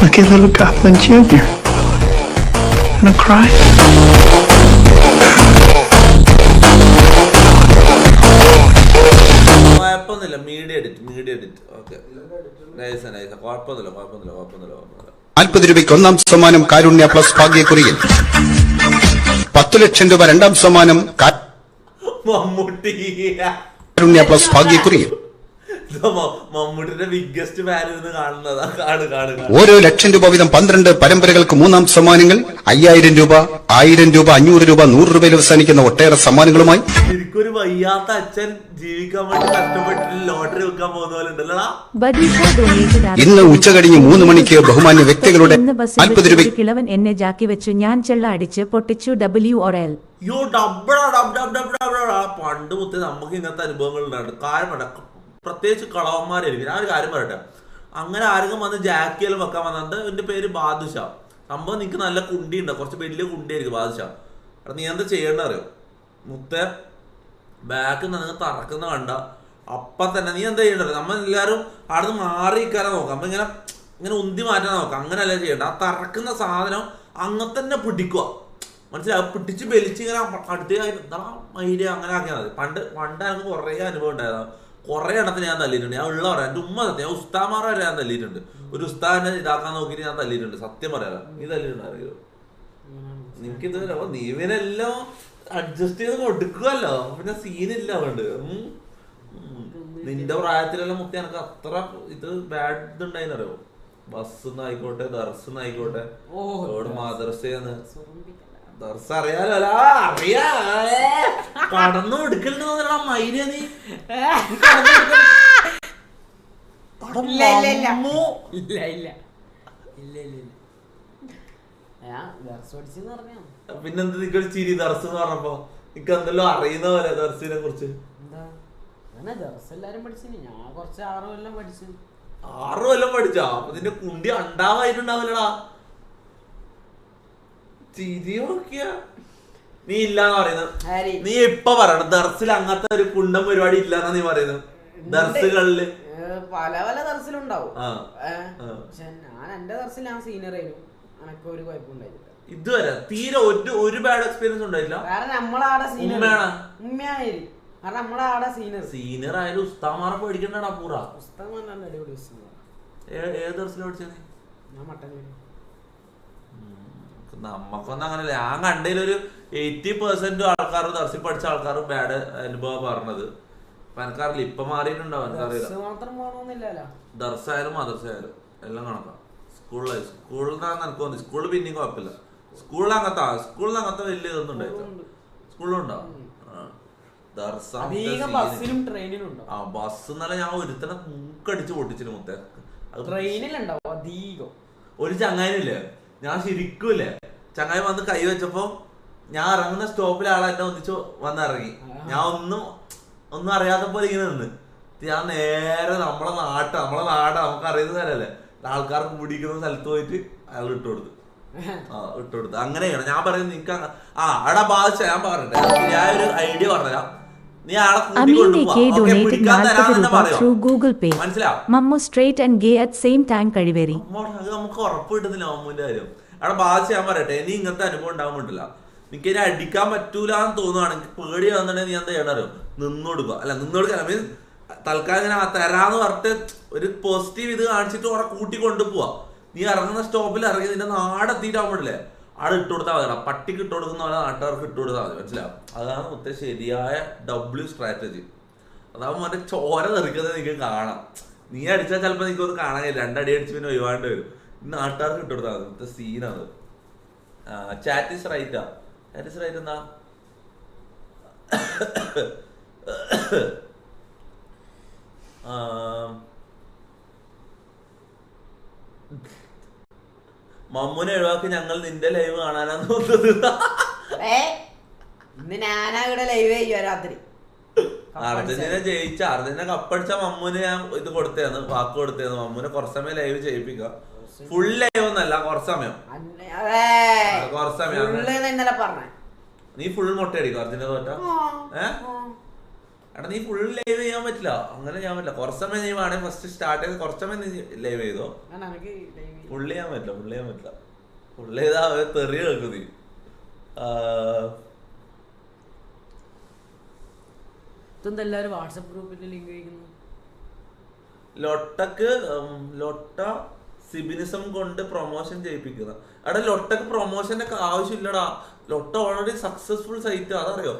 Look at little Goblin Jr. Wanna cry? കുഴപ്പമൊന്നുമില്ല, media edit okay, കുഴപ്പമൊന്നുമില്ല. 40 രൂപയ്ക്ക് ഒന്നാം സമ്മാനം കാരുണ്യ plus ഭാഗ്യക്കുറിയിൽ, 10 ലക്ഷം രൂപ രണ്ടാം സമ്മാനം മമ്മൂട്ടി കാരുണ്യ plus ഭാഗ്യക്കുറിയിൽ. മമ്മൂട്ടിന്റെ biggest fan ഇരുന്ന് കാണുന്നതാ. ഓരോ ലക്ഷം രൂപ വീതം 12 പരമ്പരകൾക്ക് മൂന്നാം സമ്മാനങ്ങൾ 5000 രൂപ, 1000 രൂപ, 500 രൂപ, 100 രൂപയിൽ അവസാനിക്കുന്ന ഒട്ടേറെ സമ്മാനങ്ങളുമായി. ശരിക്കൊരു വയ്യാത്ത അച്ഛൻ ജീവിക്കാൻ വേണ്ടി കഷ്ടപ്പെട്ട് ലോട്ടറി വെക്കാൻ പോകുന്ന പോലെ ഉണ്ടല്ലോ. ഇന്ന് ഉച്ചകഴിഞ്ഞ് 3 മണിക്ക് ബഹുമാന്യ വ്യക്തികളുടെ 40 രൂപ കിളവൻ എന്നെ ജാക്കി വെച്ചു, ഞാൻ ചെള്ള അടിച്ച് പൊട്ടിച്ചു. WRL പണ്ട് മുത്തേ നമുക്ക് ഇങ്ങനത്തെ അനുഭവങ്ങൾ ഉണ്ടായിരുന്നു. കാരണം പ്രത്യേകിച്ച് കളവന്മാരായിരിക്കും. ഞാൻ ഒരു കാര്യം പറയട്ടെ, അങ്ങനെ ആരെങ്കിലും വന്ന് ജാക്കിയെല്ലാം വെക്കാൻ വന്നിട്ട് എന്റെ പേര് ബാദുഷാ. സംഭവം നിനക്ക് നല്ല കുണ്ടി ഉണ്ട്, കുറച്ച് വലിയ കുണ്ടിയായിരിക്കും ബാദുഷാ. എടാ നീ എന്താ ചെയ്യേണ്ട അറിയോ? മുത്തേ ബാക്കിൽ നിന്ന് നിങ്ങൾ തറക്കുന്ന കണ്ട അപ്പം തന്നെ നീ എന്താ ചെയ്യേണ്ടത്? നമ്മളെല്ലാവരും അവിടെ നിന്ന് മാറിയിരിക്കാനെ നോക്കാം. അപ്പം ഇങ്ങനെ ഉന്തി മാറ്റാൻ നോക്കാം. അങ്ങനെയല്ല ചെയ്യേണ്ട. ആ തറക്കുന്ന സാധനം അങ്ങനെ തന്നെ പിടിക്കുക, മനസ്സിലാവും. പിടിച്ച് വലിച്ച് ഇങ്ങനെ അടുത്ത് എന്താ മൈര്യ അങ്ങനെ ആക്കിയാൽ മതി. പണ്ട് എനിക്ക് കുറേ അനുഭവം ഉണ്ടായതാണ്. കുറേ എണ്ണത്തിന് ഞാൻ തല്ലിയിട്ടുണ്ട്. ഞാൻ ഉള്ള പറയാം, എൻ്റെ ഉമ്മ സത്യം. ഞാൻ ഉസ്താമാരെ വരെ ഞാൻ തല്ലിയിട്ടുണ്ട്. ഒരു ഉസ്താദിനെ ഇതാക്കാൻ നോക്കിയിട്ട് ഞാൻ തല്ലിയിട്ടുണ്ട്, സത്യം പറയാലോ. നീ തല്ലിയിട്ടുണ്ടായിരിക്കും. നിനക്കിത് നീ ഇവനെല്ലാം അഡ്ജസ്റ്റ് ചെയ്ത് കൊടുക്കുമല്ലോ, പിന്നെ സീനില്ല. അതുകൊണ്ട് നിന്റെ പ്രായത്തിലെല്ലാം മുത്തി എനിക്ക് അത്ര ഇത് ബാഡ് ഇതുണ്ടായിന്നറിയോ? ബസ്സെന്നായിക്കോട്ടെ, ദർശനായിക്കോട്ടെ, മദർസന്ന് ദർശ അറിയാലോ. അറിയാ കടന്നു എടുക്കലുണ്ട് മൈര്യ. നീ പിന്നെന്ത് നിക്കൊരു ചിരി ദർശ എന്ന് പറഞ്ഞപ്പോ നിനക്ക് എന്തെല്ലോ അറിയുന്ന പോലെ ദർശിനെ കുറിച്ച്. എല്ലാരും പഠിച്ചു, ഞാൻ കുറച്ച് 6 കൊല്ലം പഠിച്ചു. 6 കൊല്ലം പഠിച്ചാ അപ്പൊ നിന്റെ കുണ്ടി ഉണ്ടാവായിട്ടുണ്ടാവില്ലടാ. ചിരി നോക്കിയ നീ ഇല്ലാന്ന് പറയുന്നത്. നീ ഇപ്പൊ പറയണം ദർസിൽ അങ്ങനത്തെ ഒരു കുണ്ടം പരിപാടി ഇല്ലാന്നാ നീ പറയുന്നത്. ദർസുകളില് പല പല ദർസിലുണ്ടാവും. പക്ഷെ ഞാൻ എന്റെ ദർസിൽ ഞാൻ സീനിയർ ആയിരുന്നു, എനക്ക് ഒരു കുഴപ്പമുണ്ടായില്ല ഇതുവരെ. തീരെ ഒരു ബാഡ് എക്സ്പീരിയൻസ് ഉണ്ടായില്ല. കാരണം നമ്മളാടെ സീനിയർ ഉമ്മയായിരുന്നു. കാരണം നമ്മളാടെ സീനിയർ ആയാലും ഉസ്താമാരെ പേടിക്കണ്ടാ പൂറ. ഉസ്താമാരുടെ അടിപൊളി ഏത് ദർസിൽ പഠിച്ചത്? ഞാൻ മട്ടന്നൂര്. നമ്മക്കൊന്നും അങ്ങനല്ല. ഞാൻ കണ്ടതിലൊരു 80% ആൾക്കാർ ദർസിൽ പഠിച്ച ആൾക്കാർ ബാഡ് അനുഭവം പറഞ്ഞത്. അപ്പൊ എനിക്കറിയില്ല, ഇപ്പൊ മാറിയിട്ടുണ്ടാവും, എനിക്കറിയില്ല. ദർസായാലും മദർസായാലും എല്ലാം കണക്കാം. സ്കൂളിൽ എനിക്ക് തോന്നി സ്കൂളിൽ പിന്നെയും കുഴപ്പമില്ല. സ്കൂളിൽ അങ്ങനത്തെ വലിയ ഇതൊന്നും ഉണ്ടായില്ല. സ്കൂളിലുണ്ടാവും. ബസ് എന്നല്ല ഞാൻ ഒരുത്തനെ മൂക്കടിച്ച് പൊട്ടിച്ചിട്ട് മുത്തേ. ഒരു ചങ്ങായില്ലേ, ഞാൻ ശരിക്കുമില്ലേ ചങ്ങായി വന്ന് കൈ വെച്ചപ്പോ ഞാൻ ഇറങ്ങുന്ന സ്റ്റോപ്പിൽ ആളെ എന്നെ ഒന്നിച്ച് വന്നിറങ്ങി. ഞാൻ ഒന്നും അറിയാത്ത പോലെ ഇങ്ങനെ നിന്ന്. ഞാൻ നേരെ നമ്മളെ നാട് നമുക്ക് അറിയുന്ന സ്ഥലല്ലേ, ആൾക്കാർക്ക് പിടിക്കുന്ന സ്ഥലത്ത് പോയിട്ട് അയാൾ ഇട്ടുകൊടുത്തു. അങ്ങനെയാണ് ഞാൻ പറയുന്നത്. നിനക്ക് അവിടെ ബാധിച്ച ഞാൻ പറഞ്ഞിട്ടെ, ഞാൻ ഒരു ഐഡിയ പറഞ്ഞുതരാം. നീ ആളെ നമുക്ക് ഉറപ്പ് കിട്ടുന്നില്ല മമ്മൂന്റെ കാര്യം. അവിടെ ബാധിച്ച ഞാൻ പറയട്ടെ, ഇനി ഇങ്ങനത്തെ അനുഭവം ഉണ്ടാവാൻ പറ്റില്ല. എനിക്ക് ഇനി അടിക്കാൻ പറ്റൂല എന്ന് തോന്നുവാണെങ്കിൽ പേടി വന്നിട്ടുണ്ടെങ്കിൽ നീ എന്താ ചെയ്യണോ, നിന്നോടുക്കുക. അല്ല നിന്നോടുക്കുക മീൻസ് തൽക്കാലം ഇങ്ങനെ തരാന്ന് പറഞ്ഞിട്ട് ഒരു പോസിറ്റീവ് ഇത് കാണിച്ചിട്ട് അവിടെ കൂട്ടി കൊണ്ടുപോവാ. നീ ഇറങ്ങുന്ന സ്റ്റോപ്പിൽ ഇറങ്ങി നിന്റെ നാടെത്തിയിട്ടാവുമ്പോഴല്ലേ ആടെ ഇട്ട് കൊടുത്താൽ മതി. പട്ടിക്ക് ഇട്ട് കൊടുക്കുന്ന പോലെ നാട്ടുകാർക്ക് ഇട്ട് കൊടുത്താൽ മതി. മനസ്സിലാവും? അതാണ് മൊത്തം ശരിയായ സ്ട്രാറ്റജി. അതാവുമ്പോൾ മറ്റേ ചോര തെറിക്കുന്നത് നിങ്ങൾക്ക് കാണാം. നീ അടിച്ചാൽ ചിലപ്പോൾ നിനക്കൊന്നും കാണാൻ കഴിയില്ല. 2 അടി അടിച്ച് പിന്നെ ഒഴിവാണ്ട് വരും. നാട്ടുകാർക്ക് ഇട്ട് കൊടുത്താൽ മതി. മൊത്തം സീനാണ്. ചാറ്റ് ഈസ് റൈറ്റാ. ചാറ്റ് ഈസ് റൈറ്റ് എന്താ? മമ്മൂനെ ഒഴിവാക്കി ഞങ്ങൾ നിന്റെ ലൈവ് കാണാനാന്ന് തോന്നുന്നത്. അർജന്റീന ജയിച്ച അർജന്റീന കപ്പടിച്ച മമ്മൂന് ഞാൻ ഇത് കൊടുത്തേന്ന്, വാക്ക് കൊടുത്തേന്ന്. മമ്മൂനെ കുറച്ച് സമയം ലൈവ് ചെയ്യിപ്പിക്കാം. ഫുൾ ലൈവ് ഒന്നല്ല, കുറച്ച് സമയം. നീ ഫുൾ മുട്ട അടിക്കും അർജന്റീന തോറ്റാ. എടാ നീ ഫുൾ ലൈവ് ചെയ്യാൻ പറ്റില്ല, അങ്ങനെ ചെയ്യാൻ പറ്റില്ല. കുറച്ച് സമയം നീ വേണമെങ്കിൽ ഫസ്റ്റ് സ്റ്റാർട്ട് ചെയ്ത് കുറച്ച് സമയം നീ ലൈവ് ചെയ്തോ. ഫുൾ ചെയ്യാൻ പറ്റില്ല. ഫുൾ ചെയ്താ തെറി കേൾക്കും നീ. ലൊട്ട സിബിനിസം കൊണ്ട് പ്രൊമോഷൻ ചെയ്യിപ്പിക്കുന്ന. എടാ ലൊട്ടക്ക് പ്രൊമോഷന്റെ ഒക്കെ ആവശ്യമില്ലടാ. ലൊട്ട ഓൾറെഡി സക്സസ്ഫുൾ സൈറ്റ്, അതറിയോ?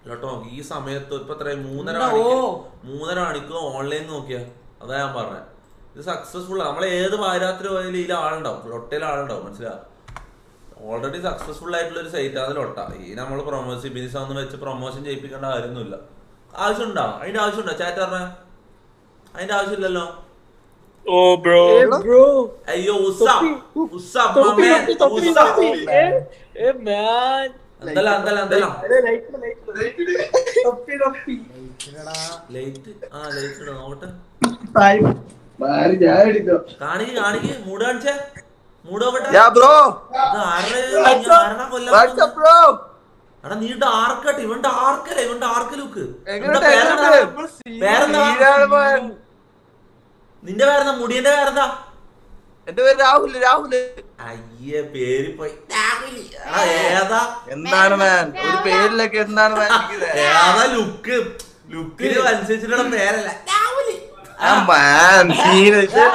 ലൊട്ട നോക്കി ഈ സമയത്ത് ഇപ്പൊ എത്ര 3:30 മണിക്ക് ഓൺലൈൻ നോക്കിയാ. അതാ ഞാൻ പറഞ്ഞത്, ഇത് സക്സസ്ഫുൾ. നമ്മളെ ഏത് പാരാത്രി പോയാലും ഇതിൽ ആളുണ്ടാവും, ലൊട്ടയിൽ ആളുണ്ടാവും. മനസ്സിലാവും? ഓൾറെഡി സക്സസ്ഫുൾ ആയിട്ടുള്ള ഒരു സൈറ്റ് ആണ് ലൊട്ട. ഈ നമ്മൾ സിബിനിസം ഒന്നും വെച്ച് പ്രൊമോഷൻ ചെയ്യിപ്പിക്കേണ്ട കാര്യമൊന്നുമില്ല. ആവശ്യമുണ്ടോ? അതിന്റെ ആവശ്യമുണ്ടോ? ചാറ്റ് പറഞ്ഞ അതിന്റെ ആവശ്യമില്ലല്ലോ. അയ്യോ നോക്കട്ടെ. കാണിക്ക് മൂട് കാണിച്ചേ. മൂട് നോക്കട്ടെ. എടാ നീ ഡാർക്കട്ടെ. ഇവൻ ഡാർക്കല്ലേ, ഇവൻ ഡാർക്ക് ലുക്ക്. നിന്റെ പേരെന്താ? മുടിയന്റെ പേരെന്താ? എന്റെ പേര് രാഹുൽ. അയ്യേ പേര് പോയി. ഏതാ? എന്താണ് മാൻ ഒരു പേരിലൊക്കെ എന്താണ് ഏതാ? ലുക്കിന് അനുസരിച്ചിട്ടുള്ള പേരല്ല.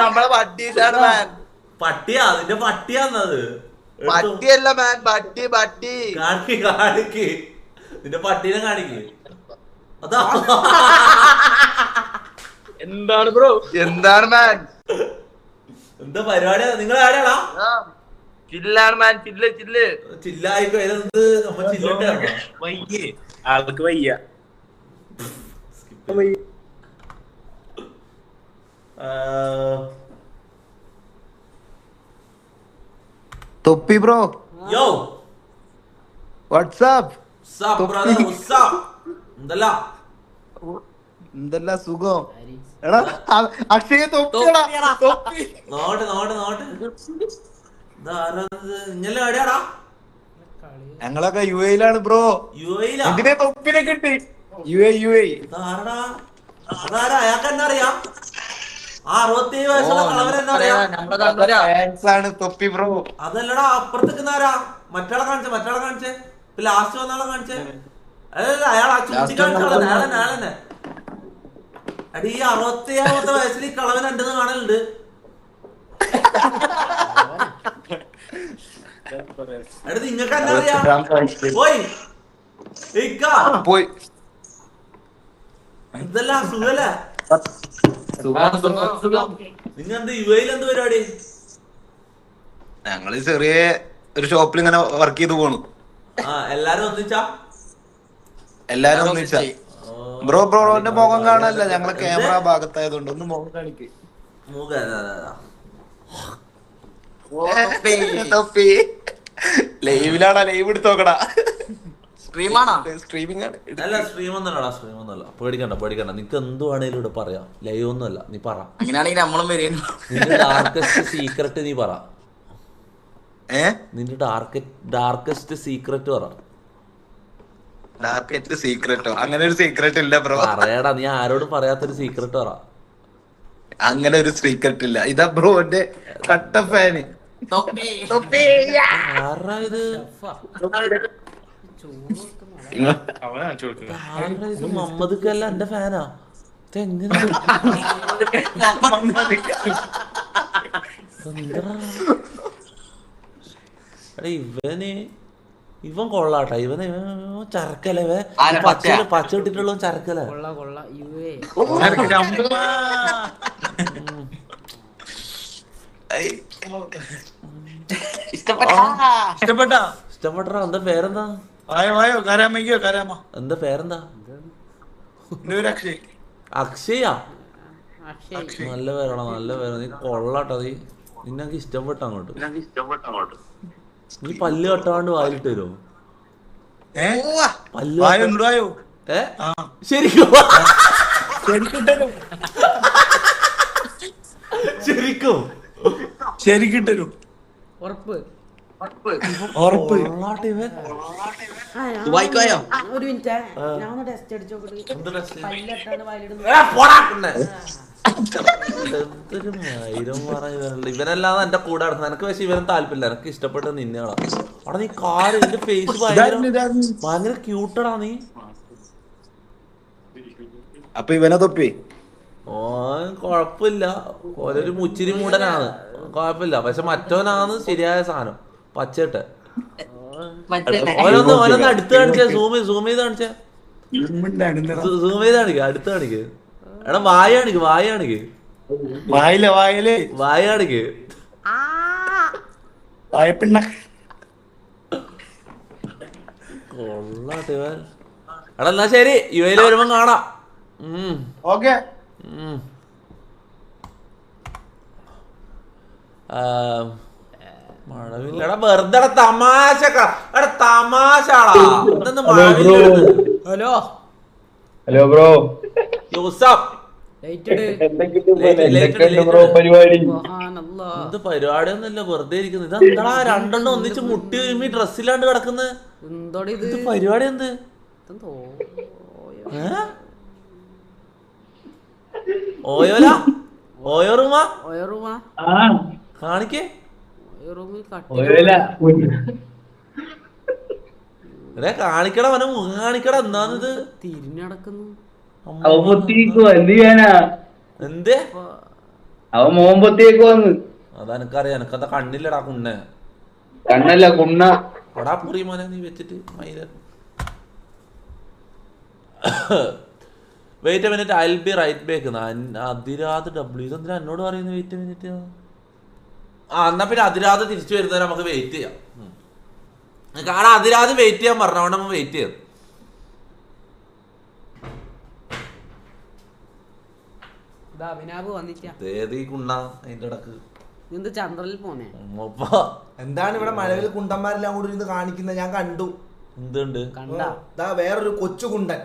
നമ്മളെ പട്ടീസാണ് മാൻ. പട്ടിയാ? അതിന്റെ പട്ടിയാന്നത്? പട്ടിയല്ല മാൻ, പട്ടി. കാണിക്ക് നിന്റെ പട്ടീനെ കാണിക്ക്. അതാ എന്താണ് ബ്രോ? എന്താണ് മാൻ? എന്താ പരിപാടി? നിങ്ങൾ ആരാടാ? ചില്ലാണ് മാൻ. ചില്ലായിക്കോ. ഏതെന്ത് നമ്മ ചില്ലിട്ടാ? ആൾക്ക് വയ്യ. തൊപ്പി ബ്രോ. യോ വാട്സ്ആപ്പ്. എന്തല്ല എന്തെല്ലാം സുഖം എടാ അക്ഷയ തൊപ്പിയടാ തൊപ്പി നോട്ട് ഇങ്ങനെ എവിടെയാടാ? ഞങ്ങളൊക്കെ യുഎയിലാണ് ബ്രോ. ഇതിനെ തൊപ്പിനെ കിട്ടി. യുഎ അയാൾക്ക് എന്നാ അറിയാം? 67 വയസ്സുള്ള കളവരെന്നാ അറിയാം? തൊപ്പി ബ്രോ. അതല്ലടാ അപ്പുറത്തേക്കുന്നാരാ? മറ്റാളെ കാണിച്ചേ ലാസ്റ്റ് വന്നാളെ കാണിച്ചേ. അല്ലല്ല അയാൾ ചൂണ്ടി കാണിച്ചാളെ അയാളെന്നെ. അടി ഈ 67 വയസ്സിൽ ഈ കളവൻ ഉണ്ടെന്ന് കാണലുണ്ട്. അടുത്ത് നിങ്ങൾക്ക് എന്നാ അറിയാം? പോയി ഇതെല്ലാം സുഖല്ലേ? നിങ്ങ എന്ത് യുഎയിൽ എന്ത് പരിപാടി? ഞങ്ങള് ചെറിയ ഒരു ഷോപ്പിൽ ഇങ്ങനെ വർക്ക് ചെയ്ത് പോണു. എല്ലാരും ഒന്നിച്ചാ? എല്ലാരും ഒന്നിച്ചാ. ബ്രോന്റെ മുഖം കാണല്ല, ഞങ്ങളെ ക്യാമറ ഭാഗത്തായതുകൊണ്ട് ഒന്ന് മുഖം കാണിക്ക്. ലൈവിലാണോ? ലൈവ് എടുത്ത് നോക്കടാ. സ്ട്രീമിംഗ് ആണ്. അല്ല സ്ട്രീം ഒന്നല്ലടാ, സ്ട്രീം ഒന്നല്ല. പേടിക്കണ്ട നിനക്ക് എന്ത് വേണേലും ഇവിടെ പറയാം. ലൈവ് ഒന്നുമല്ല. നീ പറ. അങ്ങനെയാണെങ്കിൽ നമ്മളും നിന്റെ ഡാർക്കസ്റ്റ് സീക്രട്ട് നീ പറ. നിന്റെ ഡാർക്കസ്റ്റ് സീക്രറ്റ് പറ. ഡാർക്കസ്റ്റ് സീക്രട്ടോ? അങ്ങനെ ഒരു സീക്രട്ട് ഇല്ല ബ്രോ. പറയടാ, നീ ആരോടും പറയാത്തൊരു സീക്രട്ട് പറ. അങ്ങനെ ഒരു സീക്രട്ട് ഇല്ല. ഇതാ ബ്രോന്റെ കട്ട ഫാന്. മമ്മദ്ക്കല്ല എന്റെ ഫാനാ. ഇവൻ കൊള്ളാട്ടാ. ഇവൻ ചരക്കല. പച്ച ഇട്ടിട്ടുള്ള ചരക്കല. ഇഷ്ടപ്പെട്ടാ? എന്താ പേരെന്താ? എന്താ പേരെന്താ? അക്ഷയ. നല്ല പേരാണോ? നല്ല പേരാ. നീ കൊള്ളാട്ടാ. നിന്നെ ഇഷ്ടപ്പെട്ട അങ്ങോട്ട്. നീ പല്ല് കെട്ടാണ്ട് വായിലിട്ട് വരുമോ? ശരിക്കും ശരിക്കും തരും. ഒരു മിനിറ്റ് ഞാൻ ടെസ്റ്റ് അടിച്ചോക്കട്ടെ. ഇവനല്ലാതെ എന്റെ കൂടെ നടക്കുന്നത്. എനിക്ക് പക്ഷെ ഇവനും താല്പര്യമില്ല. എനിക്ക് ഇഷ്ടപ്പെട്ട നിന്നെയാണോ? അവിടെ നീ കാറ് എന്റെ ഫേസ് ഭയങ്കര ക്യൂട്ടടാ നീ. അപ്പൊ ഇവനെ തൊപ്പി കൊഴപ്പില്ല. ഓരോരു മുച്ചിരി മൂടനാണ്. കൊഴപ്പില്ല. പക്ഷെ മറ്റവനാണ് ശരിയായ സാധനം. പച്ചട്ട് ഓരോന്ന് അടുത്ത് കാണിച്ചേ. സൂം ചെയ്ത് കാണിച്ചേ. സൂം ചെയ്ത് കാണിക്ക. അടുത്ത് കാണിക്ക്. എടാ വായ കാണിക്ക്. വായ കാണിക്ക്. കൊള്ളാട്ടെ. എടാ എന്നാ ശരി, യുഎയിൽ വരുമ്പോ കാണാം. ഓക്കെ. മഴവില്ലടാ വെറുതെ തമാശ. തമാശാടാ. Hello bro. എന്ത് പരിപാടിയൊന്നുമില്ല, വെറുതെ ഇരിക്കുന്നു. ഇതെന്താ രണ്ടെണ്ണം ഒന്നിച്ച് മുട്ടി ഒരുമി ഡ്രസ്സിലാണ്ട് കിടക്കുന്നത്? ഇത് പരിപാടി എന്ത്? ഓയോല ഓയോ റൂമാ കാണിക്കേ. കാണിക്കട അവനെ മുഖം കാണിക്കട. എന്താണിത്? തിരിഞ്ഞടക്കുന്നു. എന്തേ അവൻ മോമ്പത്തേക്ക് വന്ന്. അതെനിക്കറിയാം. എനിക്കന്താ കണ്ണില്ലടാ കുണ്ണ. കണ്ണല്ല കുണ്ണ. എടാ പുറി മോനെ നീ വെച്ചിട്ട് wait a minute, I will be right back. അതിരാത് ഡബ്ല്യു. ഇതെന്തിനാ എന്നോട് പറയുന്നത് വെയിറ്റ് എ മിനിറ്റ്? എന്നാ പിന്നെ അതിരാത് തിരിച്ചു വരുന്നവരെ നമുക്ക് വെയിറ്റ് ചെയ്യാം. കാരണം അതിരാത് വെയിറ്റ് ചെയ്യാൻ പറഞ്ഞോണ്ട് നമ്മൾ വെയിറ്റ് ചെയ്യാം. എന്താണ് ഇവിടെ മഴവിൽ കുണ്ടന്മാരെല്ലാം കൂടി ഇരുന്ന് കാണിക്കുന്നത്? ഞാൻ കണ്ടു. എന്തുണ്ട്? വേറൊരു കൊച്ചു കുണ്ടൻ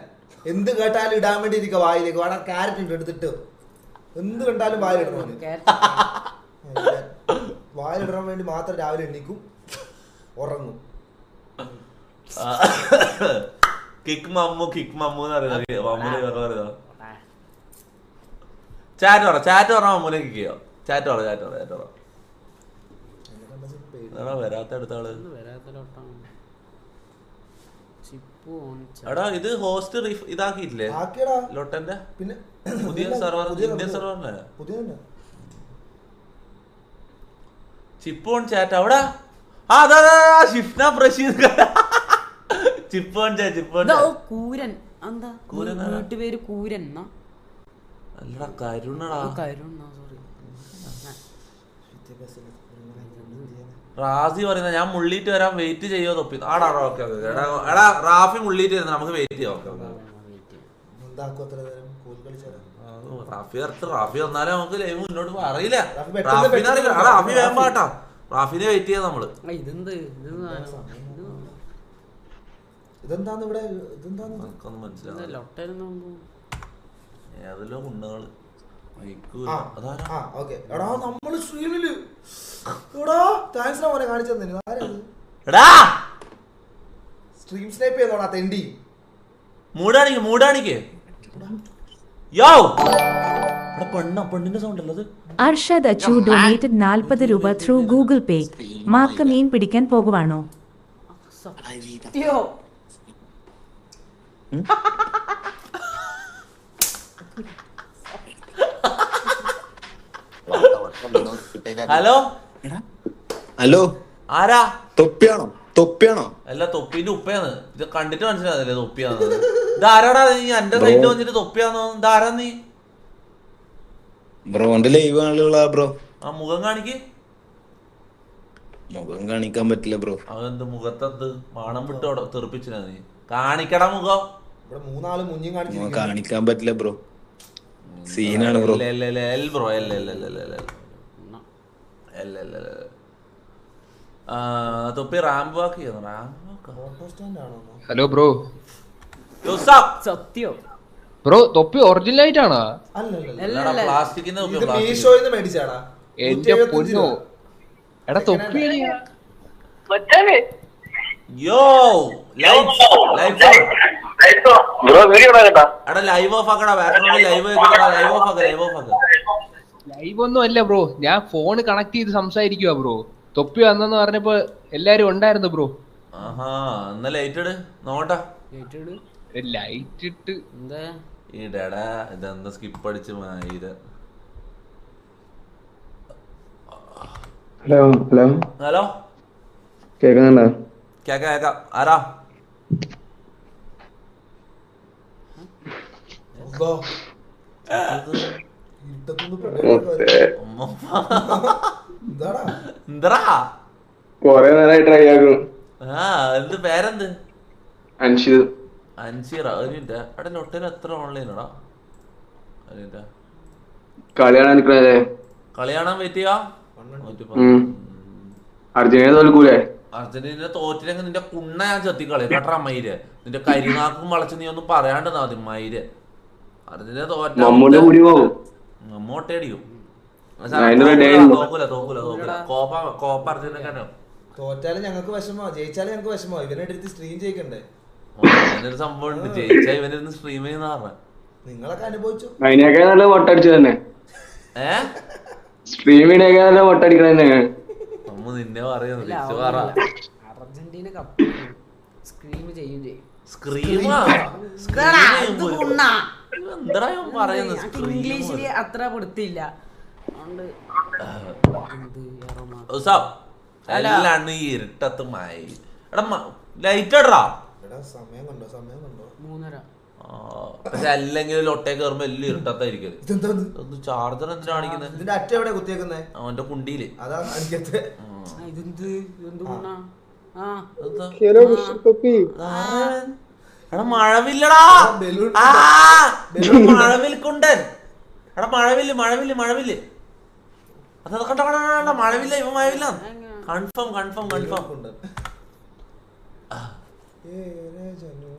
എന്ത് കേട്ടാലും ഇടാൻ വേണ്ടി ഇരിക്കുക വായിലേക്ക്. വേണം ക്യാരറ്റ് ഉണ്ട് എടുത്തിട്ട് എന്ത് കണ്ടാലും വായിലിടണം. വായിലിടാൻ വേണ്ടി മാത്രം രാവിലെ എണ്ണിക്കും, ഉറങ്ങും. കിക്ക് മമ്മു എന്ന് പറയുന്നത് ചാറ്റ് പറഞ്ഞ മമ്മൂനെ കിക്ക് ചെയ്യോ? ചാറ്റ് പറ വരാത്ത അടുത്ത ആള്. എടാ ഇത് ഹോസ്റ്റ് ഇതാക്കിയിട്ടില്ലേ ലോട്ടന്റെ? പിന്നെ പുതിയ സെർവർ, ഇന്ത്യൻ സെർവറിനല്ലേ? ചിപ്പ് ഓൺ ചാറ്റ് അവിടെ. അതാ ഷിഫ്ന പ്രശീദ്. ചിപ്പ് ഓൺ കൂരൻ. എന്താ വീട്ടുപേര് കൂരൻ? അല്ലടാ കരുണടാ. റാസി പറയുന്ന ഞാൻ മുള്ളിട്ട് വരാൻ വെയിറ്റ് ചെയ്യോ തൊപ്പി. ആടാ ഓക്കെ എടാ റാഫി മുള്ളിട്ട് വരുന്ന നമുക്ക് വെയിറ്റ് ചെയ്യാം. റാഫി വന്നാലേ നമുക്ക് ലൈവ് മുന്നോട്ട് അറിയില്ല. റാഫി വേഗം പാട്ടാ. റാഫിനെ വെയിറ്റ് ചെയ്യാം നമ്മള്. ഇതെന്താന്ന് ഇവിടെ മനസ്സിലാവും. ഏതെല്ലോ കുണ്ണുകള് നമ്മള് സ്ട്രീമില് കാണിച്ചു തന്നെ സ്ട്രീം സ്നൈപ്പ് ചെയ്തോടാ തെണ്ടി. മൂടാണിക്ക് പെണ്ണിന്റെ സൗണ്ട് അല്ലത്. അർഷദ് അച്ചു ഡൊനേറ്റഡ് 40 രൂപ ത്രൂ ഗൂഗിൾ പേ. മാക്ക മീൻ പിടിക്കാൻ പോകുവാണോ? ഹലോ ആരാ? തൊപ്പിയാണോ? അല്ല തൊപ്പിന്റെ ഉപ്പയാണ്. ഇത് കണ്ടിട്ട് മനസ്സിലാകുന്നില്ലേ തൊപ്പിയാന്ന്? ഇത് ആരാടാ നീ എന്റെ സൈഡിൽ വന്നിട്ട് തൊപ്പിയാന്നോ? ഇത് ആരാ നീ? ബ്രോന്റെ ലൈവ് ആളുകളാ ബ്രോ. ആ മുഖം കാണിക്ക്. മുഖം കാണിക്കാൻ പറ്റില്ല ബ്രോ. അതെന്ത് മുഖത്തത് മാണം വിട്ട് തെറിപ്പിച്ചില്ല നീ? കാണിക്കടാ മുഖം. മൂന്നാള് മുഞ്ഞും കാണിക്കാൻ പറ്റില്ല ബ്രോ. സീനാണ് bro. Bro Thoppi ramp walk ചെയ്യുന്നു. Hello bro. സത്യോ ബ്രോ തൊപ്പി ഒറിജിനൽ ആയിട്ടാണോ? എന്റെ പൊന്നോ എടാ തൊപ്പി ലൈവ് ഒന്നും അല്ല ബ്രോ. ഞാൻ ഫോൺ കണക്ട് ചെയ്ത് സംസാരിക്കുവാ ബ്രോ. തൊപ്പി വന്നെന്ന് പറഞ്ഞപ്പോ എല്ലാരും ഉണ്ടായിരുന്നു ബ്രോ. ലൈറ്റ് ഇട്ട് ഇടടാ ഇതെന്താ സ്കിപ്പ് അടിച്ച് മായിര. ഹലോ ഹലോ ഹലോ കേക്കുന്നുണ്ടോ? കേക്കാം. ആരാ? കൊറേ നേരമായി ട്രൈ ആക്കും. എന്ത് പേരെന്ത്? അൻഷീർ. ഒരു മിനിറ്റ്. അവിടെ ലൊട്ടേന് എത്ര ഓൺലൈനാടാ? കളി കാണാൻ നിക്കണേ. കളി കാണാൻ വെയിറ്റ് ചെയ്യാ. അർജന്റീന തോൽക്കൂലേ? അർജന്റീന തോറ്റില്ലെങ്കിൽ നിന്റെ കുണ്ണ ഞാൻ ചെത്തിക്കളെ കേട്ടാ മയിര്. നിന്റെ കരിനാക്കും വളച്ച് നീ ഒന്നും പറയാണ്ട് ആദ്യം മയിര്. അർജന്റീന തോറ്റ നമ്മോട്ടേടിയും. കോപ്പ അർജന്റീന തോറ്റാലും ഞങ്ങൾക്ക് വിഷമോ ജയിച്ചാലും ഞങ്ങൾക്ക് വിഷമോ. ഇവനെടുത്ത് സ്ട്രീം ചെയ്യിക്കണ്ടേ? അങ്ങനൊരു സംഭവം ഉണ്ട്. ജയിച്ചാ ഇവനിരുന്ന് സ്ട്രീം ചെയ്യുന്ന പറഞ്ഞ നിങ്ങളൊക്കെ അനുഭവിച്ചു. അതിനൊക്കെ നല്ല വോട്ടടിച്ചു തന്നെ. സ്ട്രീമിനൊക്കെ നല്ല വോട്ടടിക്കണ തന്നെ. നമ്മ നിന്നെ പറയുന്നത് അർജന്റീന കപ്പ് സ്ക്രീം ചെയ്യും. ഇംഗ്ലീഷില് അത്ര കൊടുത്തില്ല. എല്ലാം ഇരുട്ടത്ത് മായി. എടാ ലൈറ്റ് ഇടറാ. സമയം കണ്ടോ? 3:30. പക്ഷെ അല്ലെങ്കിൽ ലൊട്ടേ കയറുമ്പോ എല്ലാം ഇരുട്ടത്തായിരിക്കും. ചാർജർ എന്തിനാ കാണിക്കുന്നത്? ഇതിന്റെ അറ്റ എവിടെ കുത്തിയേക്കുന്നേ? അവന്റെ കുണ്ടിയില്. അതാ എടാ മഴവില്ലടാ. മഴവിൽ കുണ്ടൻ. എടാ മഴവില്ല്. അതൊക്കെ കണ്ട മഴവില്ല. ഇവ മഴവില്ല. കൺഫേം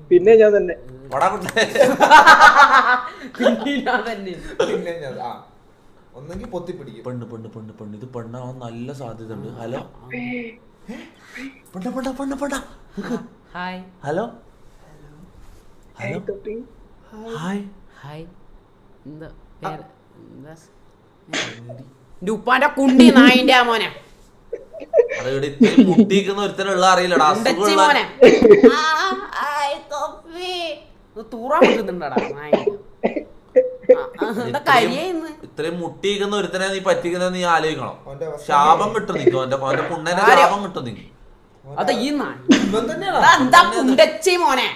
പിന്നെ ഞാൻ തന്നെ പിന്നെ ഞാൻ ഒന്നെങ്കിൽ പൊത്തിപ്പിടിക്കും. പെണ്ണ് പെണ്ണ് പെണ്ണ് പെണ്ണ് ഇത് പെണ്ണാവാൻ നല്ല സാധ്യത ഉണ്ട്. ഹലോ പെണ്ണ പെണ്ണ പെണ്ണ പെണ്ണ ഹലോ ഹലോ ഹായ് ഹായ് ഉപ്പാന്റെ കുണ്ടി നായിന്റെ മോനെ ഇവിടെ ഇത്രയും മുട്ടിക്കുന്ന ഒരുത്തനുള്ള അറിയില്ലടാ. ഇത്രയും മുട്ടിക്കുന്ന ഒരുത്തനെ നീ പറ്റിക്കുന്ന നീ ആലോചിക്കണം. ശാപം കിട്ടും നിൽക്കും. അവന്റെ പുണ്ണനെ ശാപം കിട്ടും നിൽക്കും.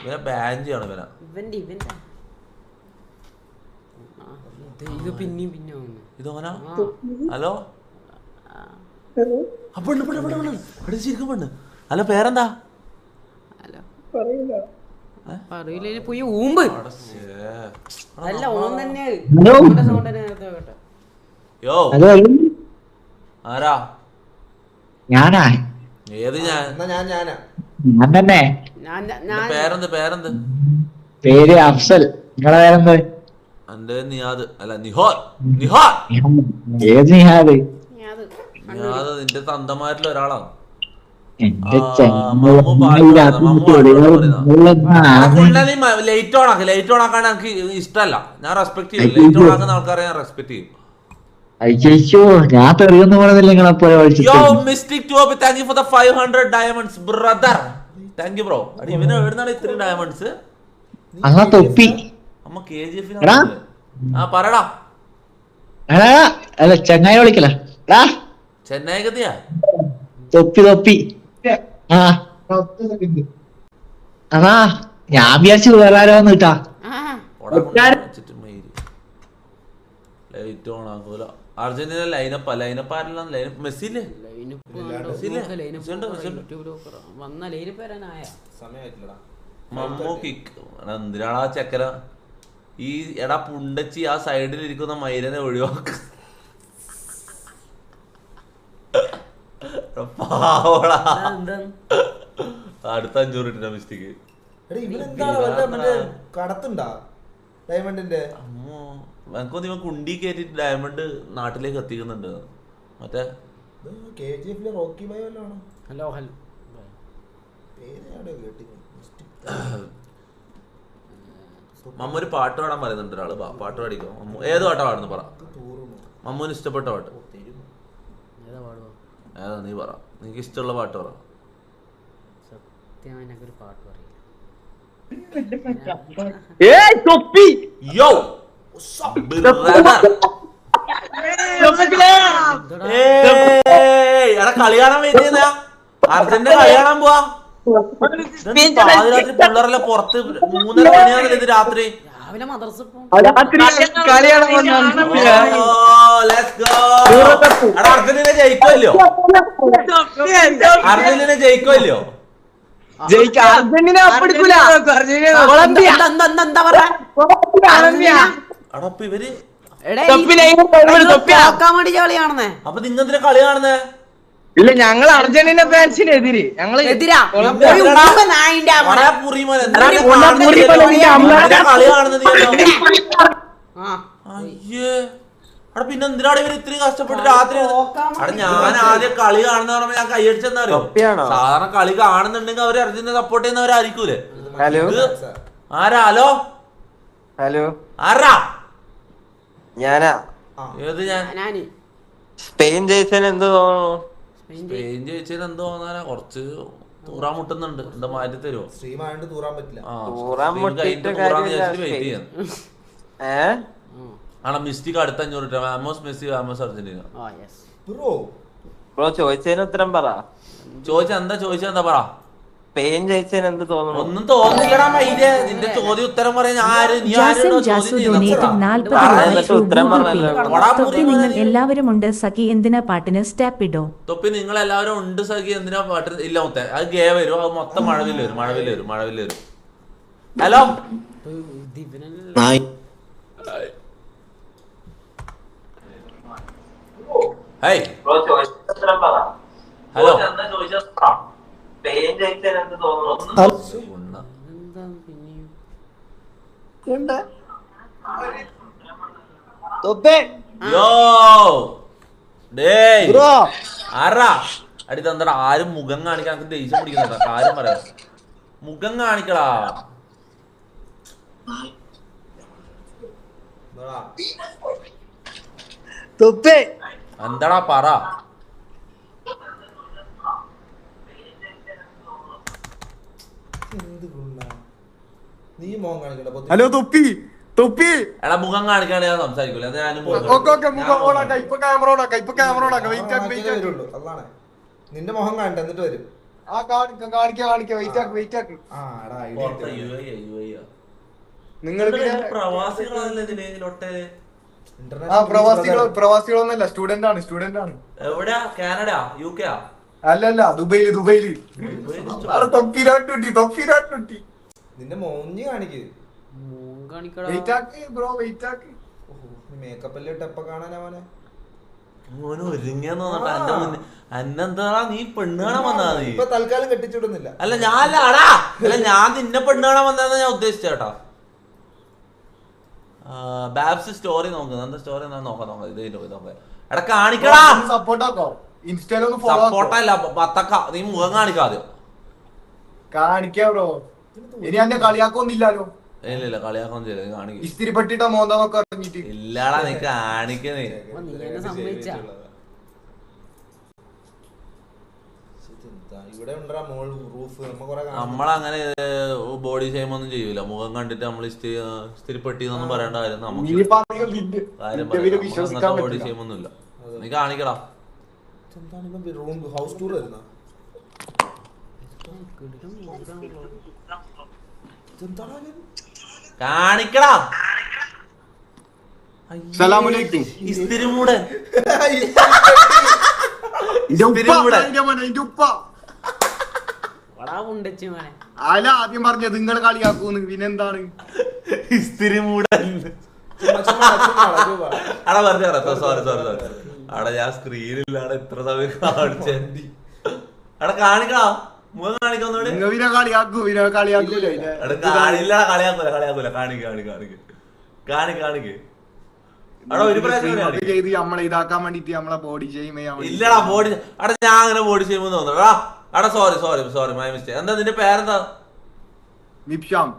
ഇവനെ ബാൻ ചെയ്യണം. ഇതോനാ ഹലോ പെണ്ണ് പെണ്ണ് പെണ്ണ് പെണ്ണ് ഇവിടെ ശരിക്കും പെണ്ണ്. ഹലോ പേരെന്താ? പോയി ഊമ്പ് അല്ല ഓൺ തന്നെ. യോ ആരാ? ഞാനാ. ഏത് ഞാൻ? ഞാൻ തന്നെ. പേരെന്ത്? പേരെന്ത്? പേര് അഫ്സൽ. നിങ്ങളെ പേരെന്ത്? എന്റെ നിയാദ്. അല്ല നിഹാൽ. നിഹാൽ ഏത് നിഹാദ്? നിയാദ് നിന്റെ തന്തമാരിൽ ഒരാളാണ്. ലൈറ്റ് ഓൺ ആക്കി. ലൈറ്റ് ഓൺ ആക്കാൻ എനിക്ക് ഇഷ്ടമല്ല. ഞാൻ റെസ്പെക്ട് ചെയ്യും. ലൈറ്റ് ഓൺ ആക്കുന്ന ആൾക്കാരെ ഞാൻ റെസ്പെക്ട് ചെയ്യും. അയ്യോ ഞാൻ തെറിയൊന്നും പറഞ്ഞില്ല. നിങ്ങളെപ്പോലെ mistake to thank you for the 500 diamonds brother. Thank you bro. അടി ഇവന് എവിടുന്നാണ് ഇത്രയും ഡയമണ്ട്സ്? അന്നാ തൊപ്പി അമ്മ KGF പറടാ. അല്ല ചെങ്ങായി വിളിക്കല. ചെന്നൈ കത്തിയാ തൊപ്പി തൊപ്പി. ആ അതാ ഞാൻ വിചാരിച്ചു വേറെ വന്ന് കിട്ടാ. ലൈറ്റ് ഓൺ ആക്കൂല. അർജന്റീന ലൈനപ്പ് ലൈനപ്പ് ആരെല്ലാം ലൈനപ്പ് മെസ്സിയില്ലേ? എന്തിനാണ് ആ ചെക്കന ഈ എടാ പുണ്ടച്ചി ആ സൈഡിൽ ഇരിക്കുന്ന മൈരനെ ഒഴിവാക്ക. അടുത്ത 500 ഇട്ടാ മിസ്റ്റേക്ക്. കടത്തുണ്ടാ ഡയമണ്ടിന്റെ? എനിക്കൊന്നും ഇവൻ കുണ്ടി കയറ്റിട്ട് ഡയമണ്ട് നാട്ടിലേക്ക് എത്തിക്കുന്നുണ്ട്. മറ്റേ KGF റോക്കി ബൈ വല്ലാണ്. ഹലോ ഹലോ മമ്മ ഒരു പാട്ട് പാടാൻ പറയുന്നുണ്ട് ഒരാള്. പാട്ട് പാടിക്കോ. ഏത് പാട്ടാ പാടുന്നു പറ. മമ്മൂന് ഇഷ്ടപ്പെട്ട പാട്ട് ഏതാ? നീ പറ. നിനക്ക് ഇഷ്ടമുള്ള പാട്ട് പറ. കളി കാണാൻ വേണ്ടിയ അർജന്റീന കളി കാണാൻ പോവാ. പാതിരാത്രി പിള്ളേരെല്ലാം പുറത്ത് 3:30 മണിയാണല്ലോ ഇത് രാത്രി. അർജന്റീന ജയിക്കുമല്ലോ. അർജന്റീന ജയിക്കുമല്ലോ. അടപ്പ് ഇവര് അപ്പൊ നിങ്ങെന്തിനാ കളി കാണുന്നേ? ഇല്ല ഞങ്ങൾ അർജന്റീന ഫാൻസിനെതിരെ ഞങ്ങള് കളി കാണുന്നത്. അയ്യേ അവിടെ പിന്നെ എന്തിനാണ് ഇവര് ഇത്രയും കഷ്ടപ്പെട്ട് രാത്രി? അവിടെ ഞാൻ ആദ്യം കളി കാണുന്ന പറയുമ്പോ ഞാൻ കൈയടിച്ചെന്നറിയോ? സാധാരണ കളി കാണുന്നുണ്ടെങ്കിൽ അവര് അർജന്റീന സപ്പോർട്ട് ചെയ്യുന്നവരായിരിക്കൂലേ. ആരാ? ഹലോ ഹലോ ആരാ? ഞാനാ. ഏത് ഞാൻ? സ്പെയിൻ ജയിച്ചതിന് എന്ത് തോന്നുന്നു? സ്പെയിൻ ജയിച്ചതിന് എന്ത് തോന്നാനാ? കുറച്ച് തൂറാൻ മുട്ടുന്നുണ്ട്. എന്താ മാറ്റി തരുമോ? തൂറാൻ പറ്റില്ല. വെയിറ്റ് ചെയ്യാൻ ആണോ? മിസ്റ്റേക്ക് അടുത്ത 500 രൂപ. Amos Messi Amos Argentina. Bro ചോദിച്ചതിന് ഉത്തരം പറ. ചോദിച്ചെന്താ പറ. സ്പെയിൻ ജയിച്ചതിന് എന്ത് തോന്നുന്നു? ഒന്നും തോന്നില്ലടാ മൈര്. നിന്റെ ചോദ്യം ഉത്തരം പറയാൻ എല്ലാവരും ഉണ്ട് സഖി എന്തിനാ പാട്ടിന് സ്റ്റെപ്പ് ഇടോ? തൊപ്പി നിങ്ങൾ എല്ലാവരും ഉണ്ട് സഖി എന്തിനാ പാട്ടിന്? ഇല്ല മൊത്തം അത് ഗേ വരും. അത് മൊത്തം മഴവിൽ വരും. ഹലോ ഹലോ യോ ഡേയ് ആരാ അടി തന്നടാ. ആരും മുഖം കാണിക്കാൻ എനിക്ക് ദേഷ്യം പിടിക്കുന്നുണ്ടാ. കാര്യം പറയാം, മുഖം കാണിക്കടാ. എന്താടാ പറ. നീ മോൻ കാണിക്കണ്ട. ഹലോ തൊപ്പി തൊപ്പി എടാ മുഖം കാണിക്കാണ്ട് ഞാൻ സംസാരിക്കൂല. ഞാനും നിന്റെ മുഖം കാണട്ടെ എന്നിട്ട് വരും. പ്രവാസികളൊന്നല്ല, സ്റ്റുഡന്റ് ആണ്. എവിടെയാ? Canada, UK? അല്ലല്ല, ദുബൈയില്. നിന്റെ മോഞ്ഞ് കാണിക്ക്. മേക്കപ്പ് എല്ലാം ഇട്ടപ്പ കാണാനാ മോനെ. മോന് ഒരുങ്ങിയെന്ന് തോന്നട്ടാ എന്റെ മുന്നേ. അന്നെന്താടാ നീ പെണ്ണ് കാണാൻ വന്നാ? നീ ഇപ്പൊ തൽക്കാലം കെട്ടിച്ചിടുന്നില്ല. അല്ല ഞാനല്ലാടാ, അല്ല ഞാൻ നിന്നെ പെണ്ണ് കാണാൻ വന്നതെന്ന് ഞാൻ ഉദ്ദേശിച്ചേട്ടാ. ബാബ്സ് സ്റ്റോറി നോക്ക്. എന്താ സ്റ്റോറി എന്താ നോക്കാം. ഇത് എടാ കാണിക്കടാ. സപ്പോർട്ടല്ല പത്തക്ക. നീ മുഖം കാണിക്കാതെ കാണിക്കാ ബ്രോ. ഇനി എന്നെ കളിയാക്കൊന്നില്ലല്ലോ. ഇല്ല കളിയാക്കാൻ ചെയ്ത കാണിക്ക. ഇസ്തിരിപ്പെട്ടിട്ട മോന്താന്നൊക്കെ ഇറങ്ങിട്ട് ഇല്ലാടാ നീ കാണിക്കുന്നേ. നമ്മളങ്ങനെ ബോഡി ഷെയിം ഒന്നും ചെയ്യൂല. മുഖം കണ്ടിട്ട് നമ്മൾ ഇസ്തിരിപ്പെട്ടി എന്നൊന്നും പറയേണ്ട കാര്യം നമുക്ക് ബോഡി ഷെയിം ഒന്നുമില്ല. നീ കാണിക്കടാ. ഹൗസ് ടൂർ വരുന്ന കാണിക്കടാ. ഇസ്തിരിമൂടൻ അല്ല ആദ്യം പറഞ്ഞത് നിങ്ങൾ കളിയാക്കൂന്ന്. പിന്നെന്താണ് ഇസ്തിരിമൂടൻ? അടാ പറഞ്ഞ സോറി. അടാ ഞാൻ സ്ക്രീനിലാണ് ഇത്ര സമയം കാണിച്ച. അടാ കാണിക്കടാ. മുഖം കാണിക്കാന്നോട് കളിയാക്കൂല. കാണിക്ക്. അടാ ഒരു പ്രാവശ്യം നമ്മളെ ഇതാക്കാൻ വേണ്ടിട്ട് നമ്മളെ ബോഡി ഷെയിം ഇല്ലടാ. ബോഡി അടാ ഞാൻ അങ്ങനെ ബോഡി ഷെയിം തോന്നുന്നു. അടാ സോറി മൈ മിസ്റ്റേക്ക്. എന്താ നിന്റെ പേരെന്താ? മിപ്ഷാം.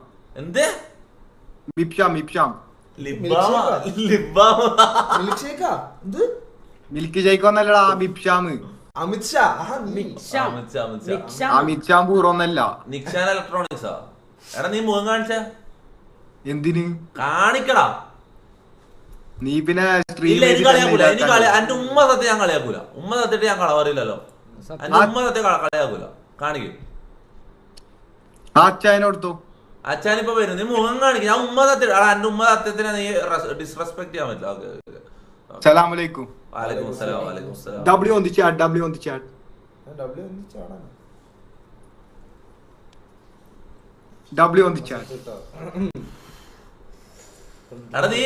എന്ത്? മിപ്ഷാം. മിൽക്ക് ഷേക്കൊന്നല്ലടാ മിപ്ഷാം. അമിത്ഷാ പൂർവ്വന്നല്ല. നിക്ഷാൻ ഇലക്ട്രോണിക്സാ. എടാ നീ മുഖം കാണിച്ച എന്തിന് കാണിക്കടാ. നീ പിന്നെ എന്റെ ഉമ്മ സത്യം ഞാൻ കളിയാക്കൂല. ഉമ്മ സത്യട്ട് ഞാൻ കളവറിയില്ലല്ലോ. എന്റെ ഉമ്മ സത്യം കളിയാക്കൂല. കാണിക്കും. അച്ഛനോടത്തോ അച്ഛനിപ്പോ വരും. നീ മുഖം കാണിക്കും. ഞാൻ ഉമ്മ സത്യം. എന്റെ ഉമ്മ സത്യത്തിനെ നീ ഡിസ്റെസ്പെക്ട് ചെയ്യാൻ പറ്റില്ല. സലാമലൈക്കും. വലൈക്കും സലാം. W on the chat. എടാ നീ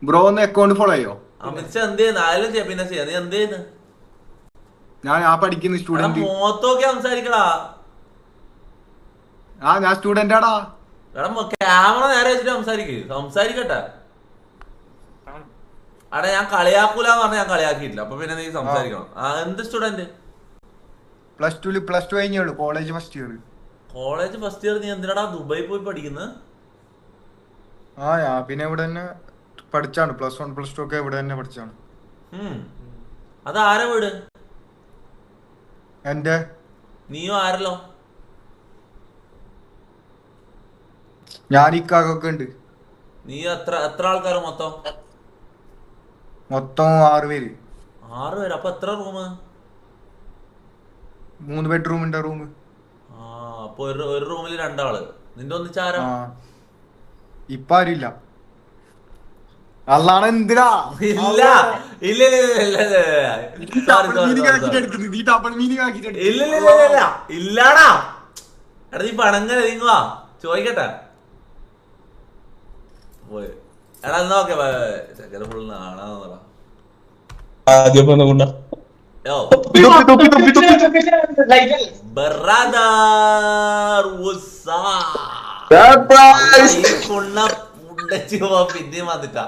ബ്രോ ഒന്ന് അക്കൗണ്ട് ഫോളോ ചെയ്യോ? അമിത്ഷാ എന്ത് ചെയ്യുന്നു? ആയാലും പിന്നെ ചെയ്യാം. നീ എന്ത് ചെയ്യുന്നു? ഞാൻ പഠിക്കുന്ന സ്റ്റുഡന്റ്. മോത്തൊക്കെ സംസാരിക്കടാ. ഞാൻ സ്റ്റുഡന്റ് ആടാ. എടാ ക്യാമറ നേരെ വെച്ചിട്ട് സംസാരിക്കട്ടെ. അടാ ഞാൻ കളിയാക്കൂലെന്ന് പറഞ്ഞാൽ ഞാൻ കളിയാക്കിയിട്ടില്ല. അപ്പൊ പിന്നെ നീ സംസാരിക്കണം. എന്ത് സ്റ്റുഡന്റ്? പ്ലസ് ടു കഴിഞ്ഞേ ഉള്ളൂ. College first year. നീ എന്തിനാടാ ദുബായി പോയി പഠിക്കുന്നത്? ഞാൻ പിന്നെ ഇവിടെ തന്നെ പഠിച്ചാണ്. പ്ലസ് 1 പ്ലസ് 2 ഒക്കെ ഇവിടെ തന്നെ പഠിച്ചാണ്. അതാരാ വീട്? എന്റെ. നീയോ ആരല്ലോ? ഞാൻ ഇക്കാക്കൊക്കെ ഉണ്ട്. നീ എത്ര ആൾക്കാർ മൊത്തം? 6 പേര്. 6 പേര്. അപ്പൊ എത്ര റൂം? 3 ബെഡ്റൂമിന്റെ റൂം. അപ്പൊ ഒരു റൂമിൽ 2 ആള്. നിന്റെ ഒന്നിച്ചാരാ? ഇപ്പൊ ആരുമില്ല. അല്ലാണ് എന്തിനാ? ഇല്ലടാ. എടാ നീ പണങ്ങനെ നീങ്ങുവാ. ചോദിക്കട്ടെ. എടാ നോക്കെ ഫുൾ നാണാന്നടാ. Brother, what's up? പിന്നെയും വന്നിട്ടാ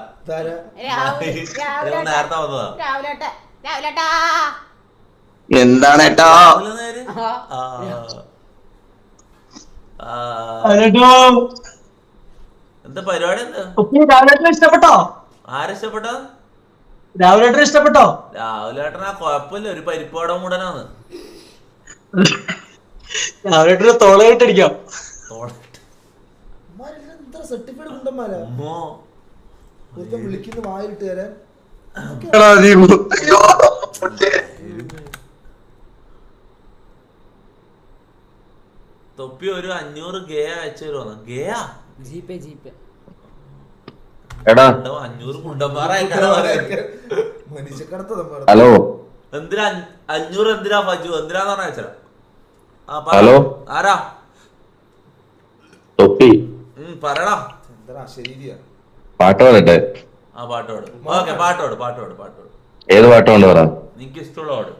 നേരത്തെ വന്നതാ. എന്താണ് ഏട്ടാ? എന്താ പരിപാടി? ഇഷ്ടപ്പെട്ടോ? ആരിഷ്ടപ്പെട്ടോ? രാവിലെ ഇഷ്ടപ്പെട്ടോ? രാവിലെ ഏട്ടനാ കൊഴപ്പില്ല, ഒരു പരിപ്പോടം കൂടനാണ്. രാവിലെ തോളയിട്ടടിക്കാം. സർട്ടിഫൈഡ് കുണ്ടന്മാരാ വിളിക്കുന്ന വായിട്ട് തരാൻ. തൊപ്പി ഒരു 500 ഗേ അയച്ചു തരുമോ? ഗേയാ എടാ 500 കുണ്ടന്മാരായിട്ടാണ് ഹലോ എന്തിനാ 500? എന്തിനാ ഫജു? എന്തിനാന്ന് പറഞ്ഞ അയച്ചരാ. ഹലോ ആരാ? തൊപ്പി പറയടാ. പാട്ട് പാടട്ടെ? ആ പാട്ടോട്. ഓക്കെ പാട്ടോട് പാട്ടോട് പാട്ടോട്. ഏത് പാട്ട് കൊണ്ട് പറ? നിനക്ക് ഇഷ്ടമുള്ള പാട്.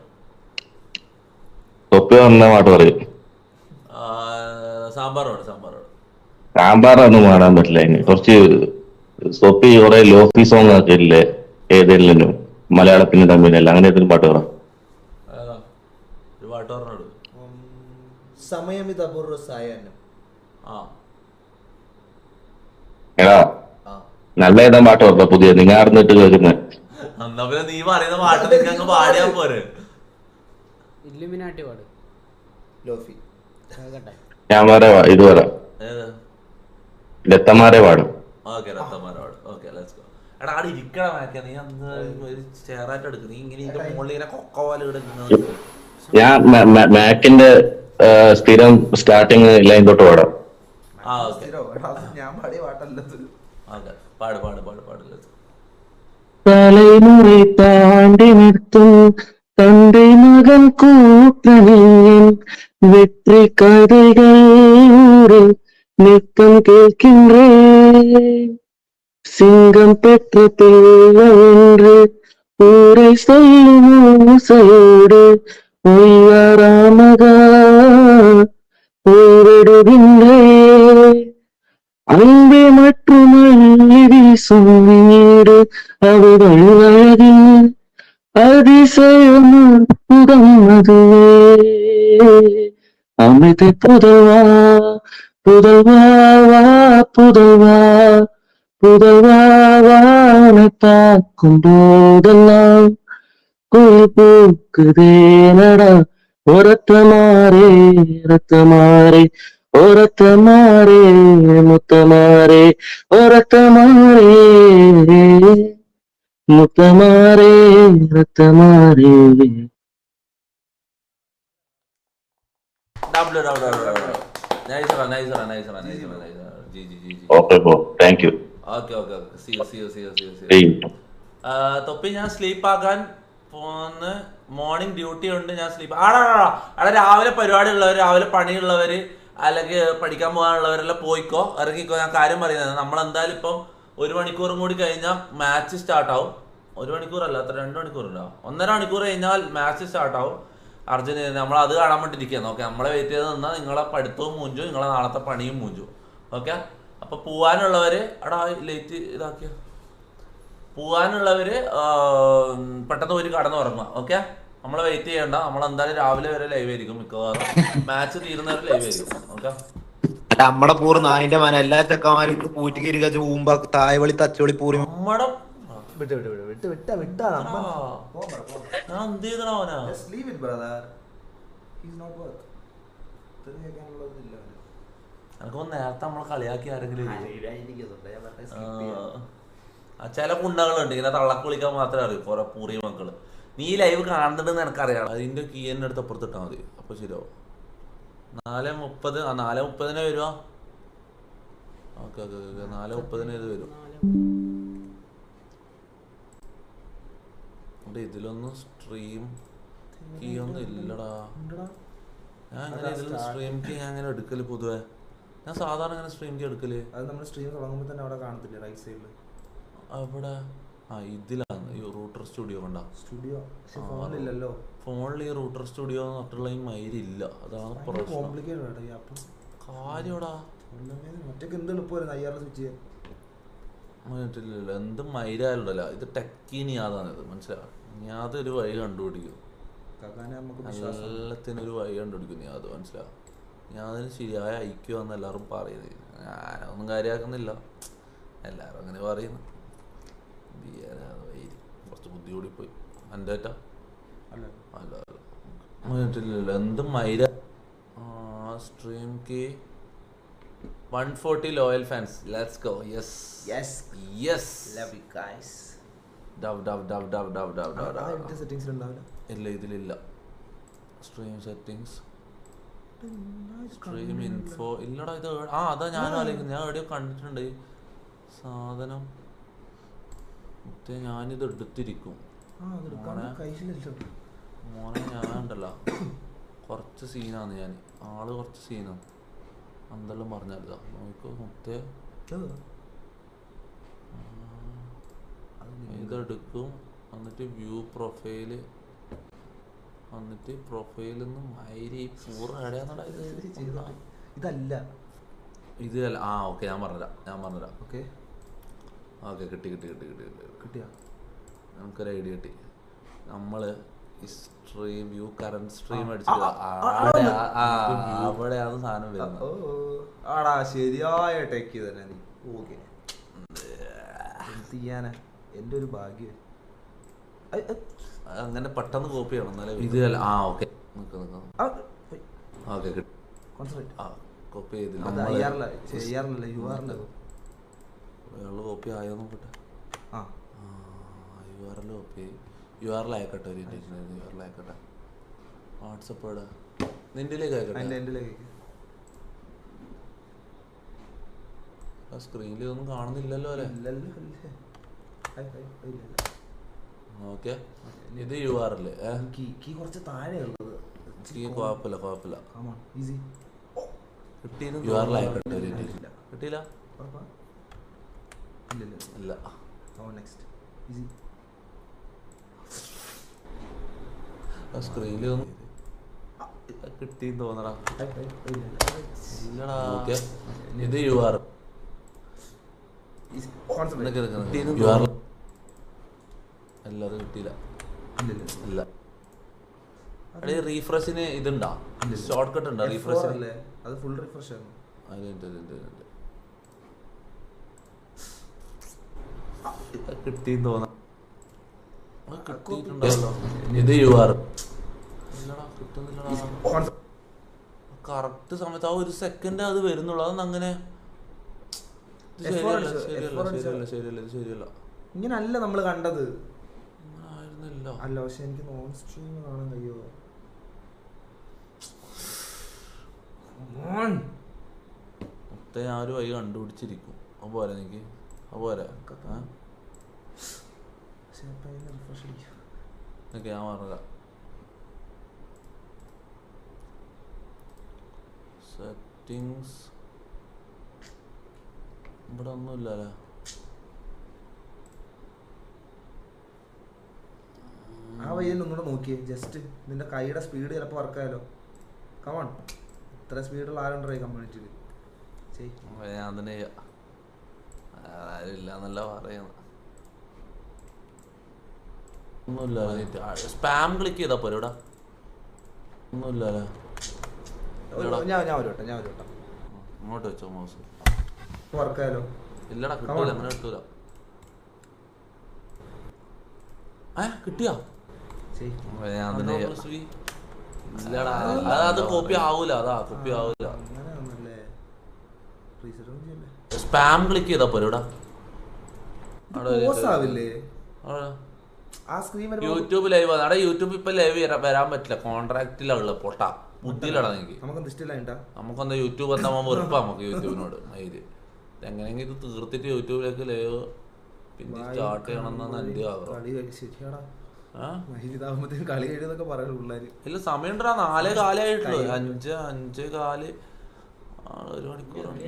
തൊപ്പി പറഞ്ഞ പാട്ട് പറയും. സാമ്പാറോട് സാമ്പാറോട്. സാമ്പാറൊന്നും പാടാൻ പറ്റില്ല. കുറച്ച് തൊപ്പി കുറെ ലോഫി സോങ് ഒക്കെ ഇല്ലേ ഏതെങ്കിലും മലയാളത്തിന് തമ്മിലല്ല, അങ്ങനെ ഏതെങ്കിലും പാട്ട് പറ. ഒരു പാട്ട് പറഞ്ഞോട്. സമയമിത് അപൂർവ സായാഹ്നം. എടാ നല്ല ഏതാ പാട്ട് പറഞ്ഞ പുതിയ നിങ്ങൾ അറിഞ്ഞിട്ട് കേൾക്കുന്നത്? എന്നാ പിന്നെ നീ പറയുന്ന പാട്ട് നിങ്ങൾക്ക് പാടിയാ പോരെ. ഞാൻ പറയാ ഇത് പറയാം, രത്തന്മാരെ പാടും. ഓക്കെ രത്തന്മാരെ പാടും. Okay let's go. എടാ അവിടെ ഇരിക്കണ മാക്ക, നീ അന്ന് ഒരു ചെയറായിട്ട് എടുക്കും. നീ ഇങ്ങനെ ഇതിന്റെ മുകളിൽ ഇങ്ങനെ കൊക്കോവാല ഇടുന്നത്. ഞാൻ മാക്കിന്റെ സ്ഥിരം സ്റ്റാർട്ടിങ് ലൈൻ തൊട്ട് പാടാം. தலைமுறை தாண்டி நிற்கும் தந்தை மகன் கூட்டணியின் வெற்றி கதைகள் நித்தம் கேட்கின்றேன். சிங்கம் பெற்ற பிள்ளை என்று ஊரை சொல்லும் ஓசையோடு ஒய்யாராமகா போய்விடுகின்றேன். அன்பே மற்றும் அள்ளி வீசும் வீடு அவர்கள் அழகின் அதிசயம் அற்புதம் அதுவே. அமிர்த புதல்வா புதல்வா வா புதல்வா புதல்வா வானை பார்க்கும் போதெல்லாம் குயில் பூக்குதே நடா ஒரத்தமாரே ரத்தமாரே ஒரத்தமாரே முத்தமாரே ஒரத்தமாரே முத்தமாரே ரத்தமாரே. തൊപ്പി ഞാൻ സ്ലീപ്പ് ആക്കാൻ പോന്ന്. മോർണിംഗ് ഡ്യൂട്ടി ഉണ്ട്. ഞാൻ സ്ലീപ്പ് അവിടെ രാവിലെ പരിപാടി ഉള്ളവർ, രാവിലെ പണിയുള്ളവര്, അല്ലെങ്കിൽ പഠിക്കാൻ പോകാനുള്ളവരെല്ലാം പോയിക്കോ, ഇറങ്ങിക്കോ. ഞാൻ കാര്യം പറയുന്നത്, നമ്മളെന്തായാലും ഇപ്പം 1 മണിക്കൂറും കൂടി കഴിഞ്ഞാൽ മാച്ച് സ്റ്റാർട്ടാവും. 1 മണിക്കൂറല്ല, അത്ര 2 മണിക്കൂറുണ്ടാവും. 1.5 മണിക്കൂർ കഴിഞ്ഞാൽ മാച്ച് സ്റ്റാർട്ടാവും. അർജന്റീന നമ്മൾ അത് കാണാൻ വേണ്ടിയിരിക്കുകയാണ്. ഓക്കെ, നമ്മളെ വെയിറ്റ് ചെയ്ത് നിന്നാൽ നിങ്ങളെ പഠിത്തവും മൂഞ്ചു, നിങ്ങളെ നാളത്തെ പണിയും മൂഞ്ചു. ഓക്കെ, അപ്പോൾ പോവാനുള്ളവർ അവിടെ ലേറ്റ് ഇതാക്കിയ പോവാനുള്ളവര് പെട്ടെന്ന് പോയി കടന്നു ഉറങ്ങുക. ഓക്കെ, നമ്മളെ വെയിറ്റ് ചെയ്യണ്ട. നമ്മളെന്തായാലും രാവിലെ വരെ ലൈവ് ആയിരിക്കും, മിക്കവാറും മാച്ച് തീരുന്നവരെ ലൈവ് ആയിരിക്കും. ഓക്കെ, നമ്മടെ പൂർ നായിന്റെ മന എല്ലാ ചെക്കന്മാർക്ക് പൂറ്റിക്കിരിക്ക ഊമ്പ തായവളി തച്ചോളി പൂറി നമ്മടെ നേരത്തെ നമ്മളെ കളിയാക്കി ആരെങ്കിലും ചില കുണ്ടകളുണ്ട് ഇങ്ങനെ തള്ളക്ക് വിളിക്കാൻ മാത്രമേ അറിയൂ. കുറെ പൂറി മക്കള്. നീ ലൈവ് കാണുന്നുണ്ടെന്ന് എനിക്കറിയാം. അതിന്റെ കീ എന്നെ അടുത്ത് അപ്പുറത്തിട്ടാൽ മതി, അപ്പൊ ശരിയാവും. 4:30 4:30 വരുവാ. ഓക്കെ ഓക്കെ ഓക്കെ 4:30 ഇത് വരും. ഇതിലൊന്നും സ്ട്രീം കീ ഒന്നും ഇല്ലടാ. ഞാൻ അങ്ങനെ ഇതിലൊന്നും സ്ട്രീം കീ ഞാൻ അങ്ങനെ എടുക്കല് പൊതുവെ. ഞാൻ സാധാരണ അങ്ങനെ സ്ട്രീം കീ എടുക്കല്. അത് നമ്മൾ സ്ട്രീം തുടങ്ങുമ്പോൾ തന്നെ അവിടെ കാണത്തില്ലേ റൈറ്റ് സൈഡിൽ അവിടെ. ഇതിലാണ് ഈ റൂട്ടർ സ്റ്റുഡിയോ കണ്ട സ്റ്റുഡിയോ. ഫോണിലില്ലല്ലോ. ഫോണിൽ ഈ റൂട്ടർ സ്റ്റുഡിയോ എന്ന് പറഞ്ഞിട്ടുള്ള ഈ മൈരില്ല. അതാണ് പ്രശ്നം. കാര്യടാ. ഒറ്റക്ക് എന്ത് എളുപ്പമായിരുന്നു അയ്യാറിൽ സ്വിച്ച് ചെയ്യാൻ. എന്ത് മൈരാലുണ്ടല്ലോ, ഇത് ടെക്കിനിയാതാണ് ഇത്, മനസ്സിലാവും. ഞാതൊരു വഴി കണ്ടുപിടിക്കും, എല്ലാത്തിനൊരു വഴി കണ്ടുപിടിക്കും നീ, അത് മനസ്സിലാവും. ഞാൻ അതിന് ശരിയായ ഐക്യമാണെന്ന് എല്ലാവരും പറയുന്നത്, ഞാനൊന്നും കാര്യമാക്കുന്നില്ല, എല്ലാവരും അങ്ങനെ പറയുന്നു. കുറച്ച് ബുദ്ധി കൂടി പോയി എൻ്റെ ഏറ്റാ അല്ല എന്ത് മൈര. Stream Ki 140 loyal fans. Let's go. Yes. Love you guys. Dove. സെറ്റിംഗ്സിൽ ഉണ്ടാവില്ല. ഇല്ല ഇതിലില്ല. സ്ട്രീം സെറ്റിംഗ്സ്, സ്ട്രീം ഇൻഫോ ഇല്ലടാ. ഇത് അതാ ഞാനും ആലോചിക്കുന്നത്, ഞാൻ എവിടെയോ കണ്ടിട്ടുണ്ട് ഈ സാധനം. ഞാനിത് എടുത്തിരിക്കും മോനെ. ഞാനുണ്ടല്ലോ കുറച്ച് സീനാണ് ഞാൻ, ആള് കുറച്ച് സീനാണ്, എന്തെല്ലാം പറഞ്ഞാലിതാ നോക്കോ. മുത്തേ ഇതെടുക്കും, എന്നിട്ട് വ്യൂ പ്രൊഫൈല്, എന്നിട്ട് പ്രൊഫൈലിൽ നിന്ന് മൈരി പൂർണ്ണ എവിടെയാണെന്നടാ ഇതല്ല ഇതല്ല. ഓക്കെ ഞാൻ പറഞ്ഞുതരാം. ഓക്കെ കിട്ടിയാ നമുക്കൊരു ഐഡിയ കിട്ടി. നമ്മള് ഈ സ്ട്രീം വ്യൂ കറന്റ് സ്ട്രീം അടിച്ചത് അവിടെയാണ് സാധനം വരുന്നത്. ആടാ ശരിയായ ടെക്ക് തന്നെ നീ. ഓക്കെ ചെയ്യാനാ എന്റെ ഒരു ഭാഗ്യം. അങ്ങനെ പെട്ടെന്ന് കോപ്പി ചെയ്യണം എന്നാലേ ഇതല്ല. ഓക്കെ കോപ്പി ചെയ്തില്ല. കോപ്പി ആയോ നോക്കട്ടെ. URL കോപ്പി URL അയക്കട്ടെ, ഒരു URL അയക്കട്ടെ. വാട്സപ്പ് ഇടാ, നിന്റെലേക്ക് അയക്കട്ടെ. സ്ക്രീനിൽ ഇതൊന്നും കാണുന്നില്ലല്ലോ അല്ലേ? ഓക്കെ ഇത് URL കുറച്ച് താഴെ ഉള്ളത്. കുഴപ്പമില്ല. URL അയക്കട്ടെ. കിട്ടിയില്ല ഇല്ല. സ്ക്രീനിൽ കിട്ടിന്ന് തോന്നടാ. ഇല്ലടാ. ഓക്കെ ഇത് URL എല്ലാരും കിട്ടിയില്ല. ഇല്ല. റീഫ്രഷിന് ഇതുണ്ടാ, ഷോർട്ട് കട്ട് ഉണ്ടോ റീഫ്രഷിന്? അത് ഫുൾ റിഫ്രഷ് ആണ്. കിട്ടിന്ന് തോന്നാം. കിട്ടിയിട്ടുണ്ടല്ലോ. ഇത് URL ഇല്ലടാ, കിട്ടുന്നില്ലടാ. കറക്റ്റ് സമയത്ത് ആ ഒരു സെക്കൻഡ് അത് വരുന്നുള്ളൂ. അതൊന്നും അങ്ങനെ ശരിയല്ല. ഇങ്ങനല്ല നമ്മള് കണ്ടത്. ആയിരുന്നില്ല. അല്ല പക്ഷെ എനിക്ക് നോൺ സ്ട്രീം കാണാൻ കഴിയുമോ? ഞാൻ ഒരു വഴി കണ്ടുപിടിച്ചിരിക്കും. അതുപോലെ എനിക്ക് അതുപോലെ ഞാൻ പറഞ്ഞ സെറ്റിങ്സ് ഇവിടെ ഒന്നുമില്ലല്ലേ. ആ വഴിയിൽ ഒന്നുകൂടെ നോക്കിയേ, ജസ്റ്റ് നിന്റെ കൈയുടെ സ്പീഡ് ചിലപ്പോൾ വർക്കായാലോ. കമോൺ, ഇത്ര സ്പീഡുള്ള ആരുണ്ടോ കമ്മ്യൂണിറ്റിയിൽ? ഞാൻ തന്നെ ആരുമില്ല എന്നല്ല പറയുന്നത്. ഒന്നുമില്ല. സ്പാം ക്ലിക്ക് ചെയ്താ പോരെ ഇവിടെ? ഒന്നുമില്ലല്ലേ. ഇങ്ങോട്ട് വെച്ചോ മൗസ്. വർക്കായാലോ? ഇല്ലടാ, കിട്ടൂല. അങ്ങനെ കിട്ടൂല. കിട്ടിയാ? ഇല്ലടാ, അത് കോപ്പി ആവൂല. കോപ്പി ആവൂല. സ്പാം ക്ലിക്ക് ചെയ്താ പോരെ ഇവിടെ? യൂട്യൂബ് ലൈവ് ആണ്. അവിടെ യൂട്യൂബ് ഇപ്പൊ ലൈവ് വരാൻ പറ്റില്ല, കോൺട്രാക്റ്റിലുള്ള പൊട്ട ബുദ്ധിയിലടാ നിങ്ങൾക്ക്. നമുക്കെന്താ യൂട്യൂബ് എന്താ വെറുപ്പാ നമുക്ക് യൂട്യൂബിനോട്. ഇത് എങ്ങനെയെങ്കിലും ഇത് തീർത്തിട്ട് യൂട്യൂബിലേക്ക് ലൈവ് പിന്നെ സ്റ്റാർട്ട് ചെയ്യണമെന്നാണ് എന്റെ ആഗ്രഹം. ഇല്ല, സമയം ഉണ്ടോ? 4:04 ആയിട്ടുള്ളൂ. 5:04 1 മണിക്കൂറുണ്ട്.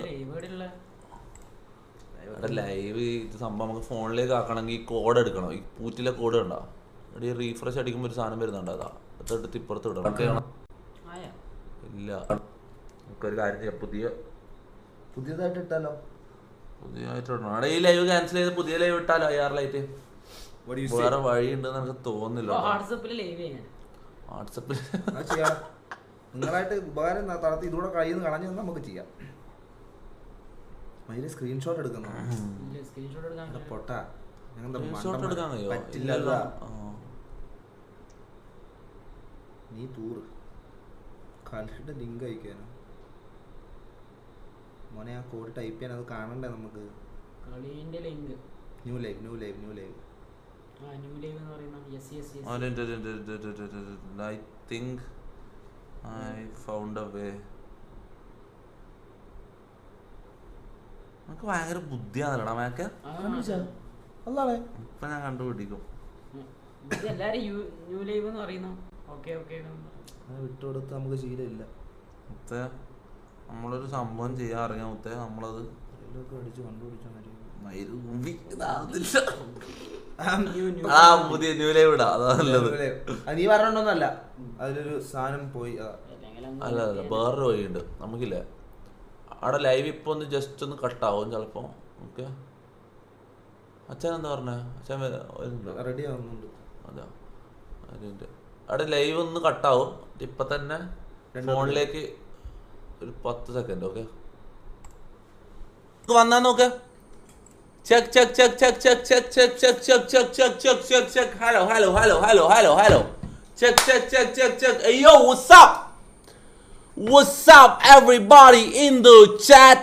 ലൈവ് ഇത് സംഭവം നമുക്ക് ഫോണിലേക്ക് ആക്കണമെങ്കിൽ ഈ കോഡ് എടുക്കണം. ഈ പൂറ്റിലെ കോഡ് കണ്ടോ? ഇവിടെ റീഫ്രഷ് അടിക്കുമ്പോൾ ഒരു സാധനം വരുന്നുണ്ട്. അതാ അതെടുത്ത് ഇപ്പുറത്ത് ഇടണം. ഇല്ല, നമുക്കൊരു കാര്യം ചെയ്യാം. പുതിയ പുതിയതായിട്ട് ഇട്ടാലോ? പുതിയതായിട്ട് ഇടണം. അവിടെ ഈ ലൈവ് ക്യാൻസൽ ചെയ്ത് പുതിയ ലൈവ് ഇട്ടാലോ? IR-ലായിട്ട് വേറെ വഴി ഉണ്ടെന്ന് എനിക്ക് തോന്നുന്നില്ല. വാട്സപ്പിൽ നിങ്ങളായിട്ട് ഉപകാരം നടത്തി ഇതുകൂടെ കഴിയുന്ന കളഞ്ഞു നമുക്ക് ചെയ്യാം. സ്ക്രീൻഷോട്ട് എടുക്കുന്നു പൊട്ടാ പറ്റില്ല. നീ ടൂറ് കളിയുടെ ലിങ്ക് അയക്കാനോ മോനെ? ആ കോഡ് ടൈപ്പ് ചെയ്യാൻ അത് കാണണ്ടേ നമുക്ക്? New live I think I found a way. നമുക്ക് ഭയങ്കര ബുദ്ധിയാണല്ലോടാ മേക്കെ. ഇപ്പൊ ഞാൻ കണ്ടുപിടിക്കും. വിട്ടുകൊടുത്ത് നമുക്ക് ശീലമില്ല. മുത്തേ നമ്മളൊരു സംഭവം ചെയ്യാൻ അറിയാം മുത്തേ. നമ്മളത് അടിച്ച് കണ്ടുപിടിച്ചാൽ പുതിയ ന്യൂ ലൈവ് ഇടാ. അതാ നല്ലത്. നീ പറഞ്ഞോണ്ടൊന്നല്ല, അതിലൊരു സാധനം പോയി. അല്ല വേറൊരു വഴിയുണ്ട് നമുക്കില്ലേ. അവിടെ ലൈവ് ഇപ്പൊ ഒന്ന് ജസ്റ്റ് ഒന്ന് കട്ടാവും ചിലപ്പോ. ഓക്കെ അച്ഛൻ എന്താ പറഞ്ഞേ? അച്ഛൻ റെഡി ആവുന്നുണ്ട്. അതാ അവിടെ ലൈവ് ഒന്ന് കട്ടാവും. ഇപ്പൊ തന്നെ ഫോണിലേക്ക് ഒരു 10 സെക്കൻഡ്. ഓക്കെ വന്നാ നോക്ക്. Check check check check check check check check check check check check check check. Hello hello hello hello hello hello. Check check check check check. Yo, what's up? What's up everybody in the chat?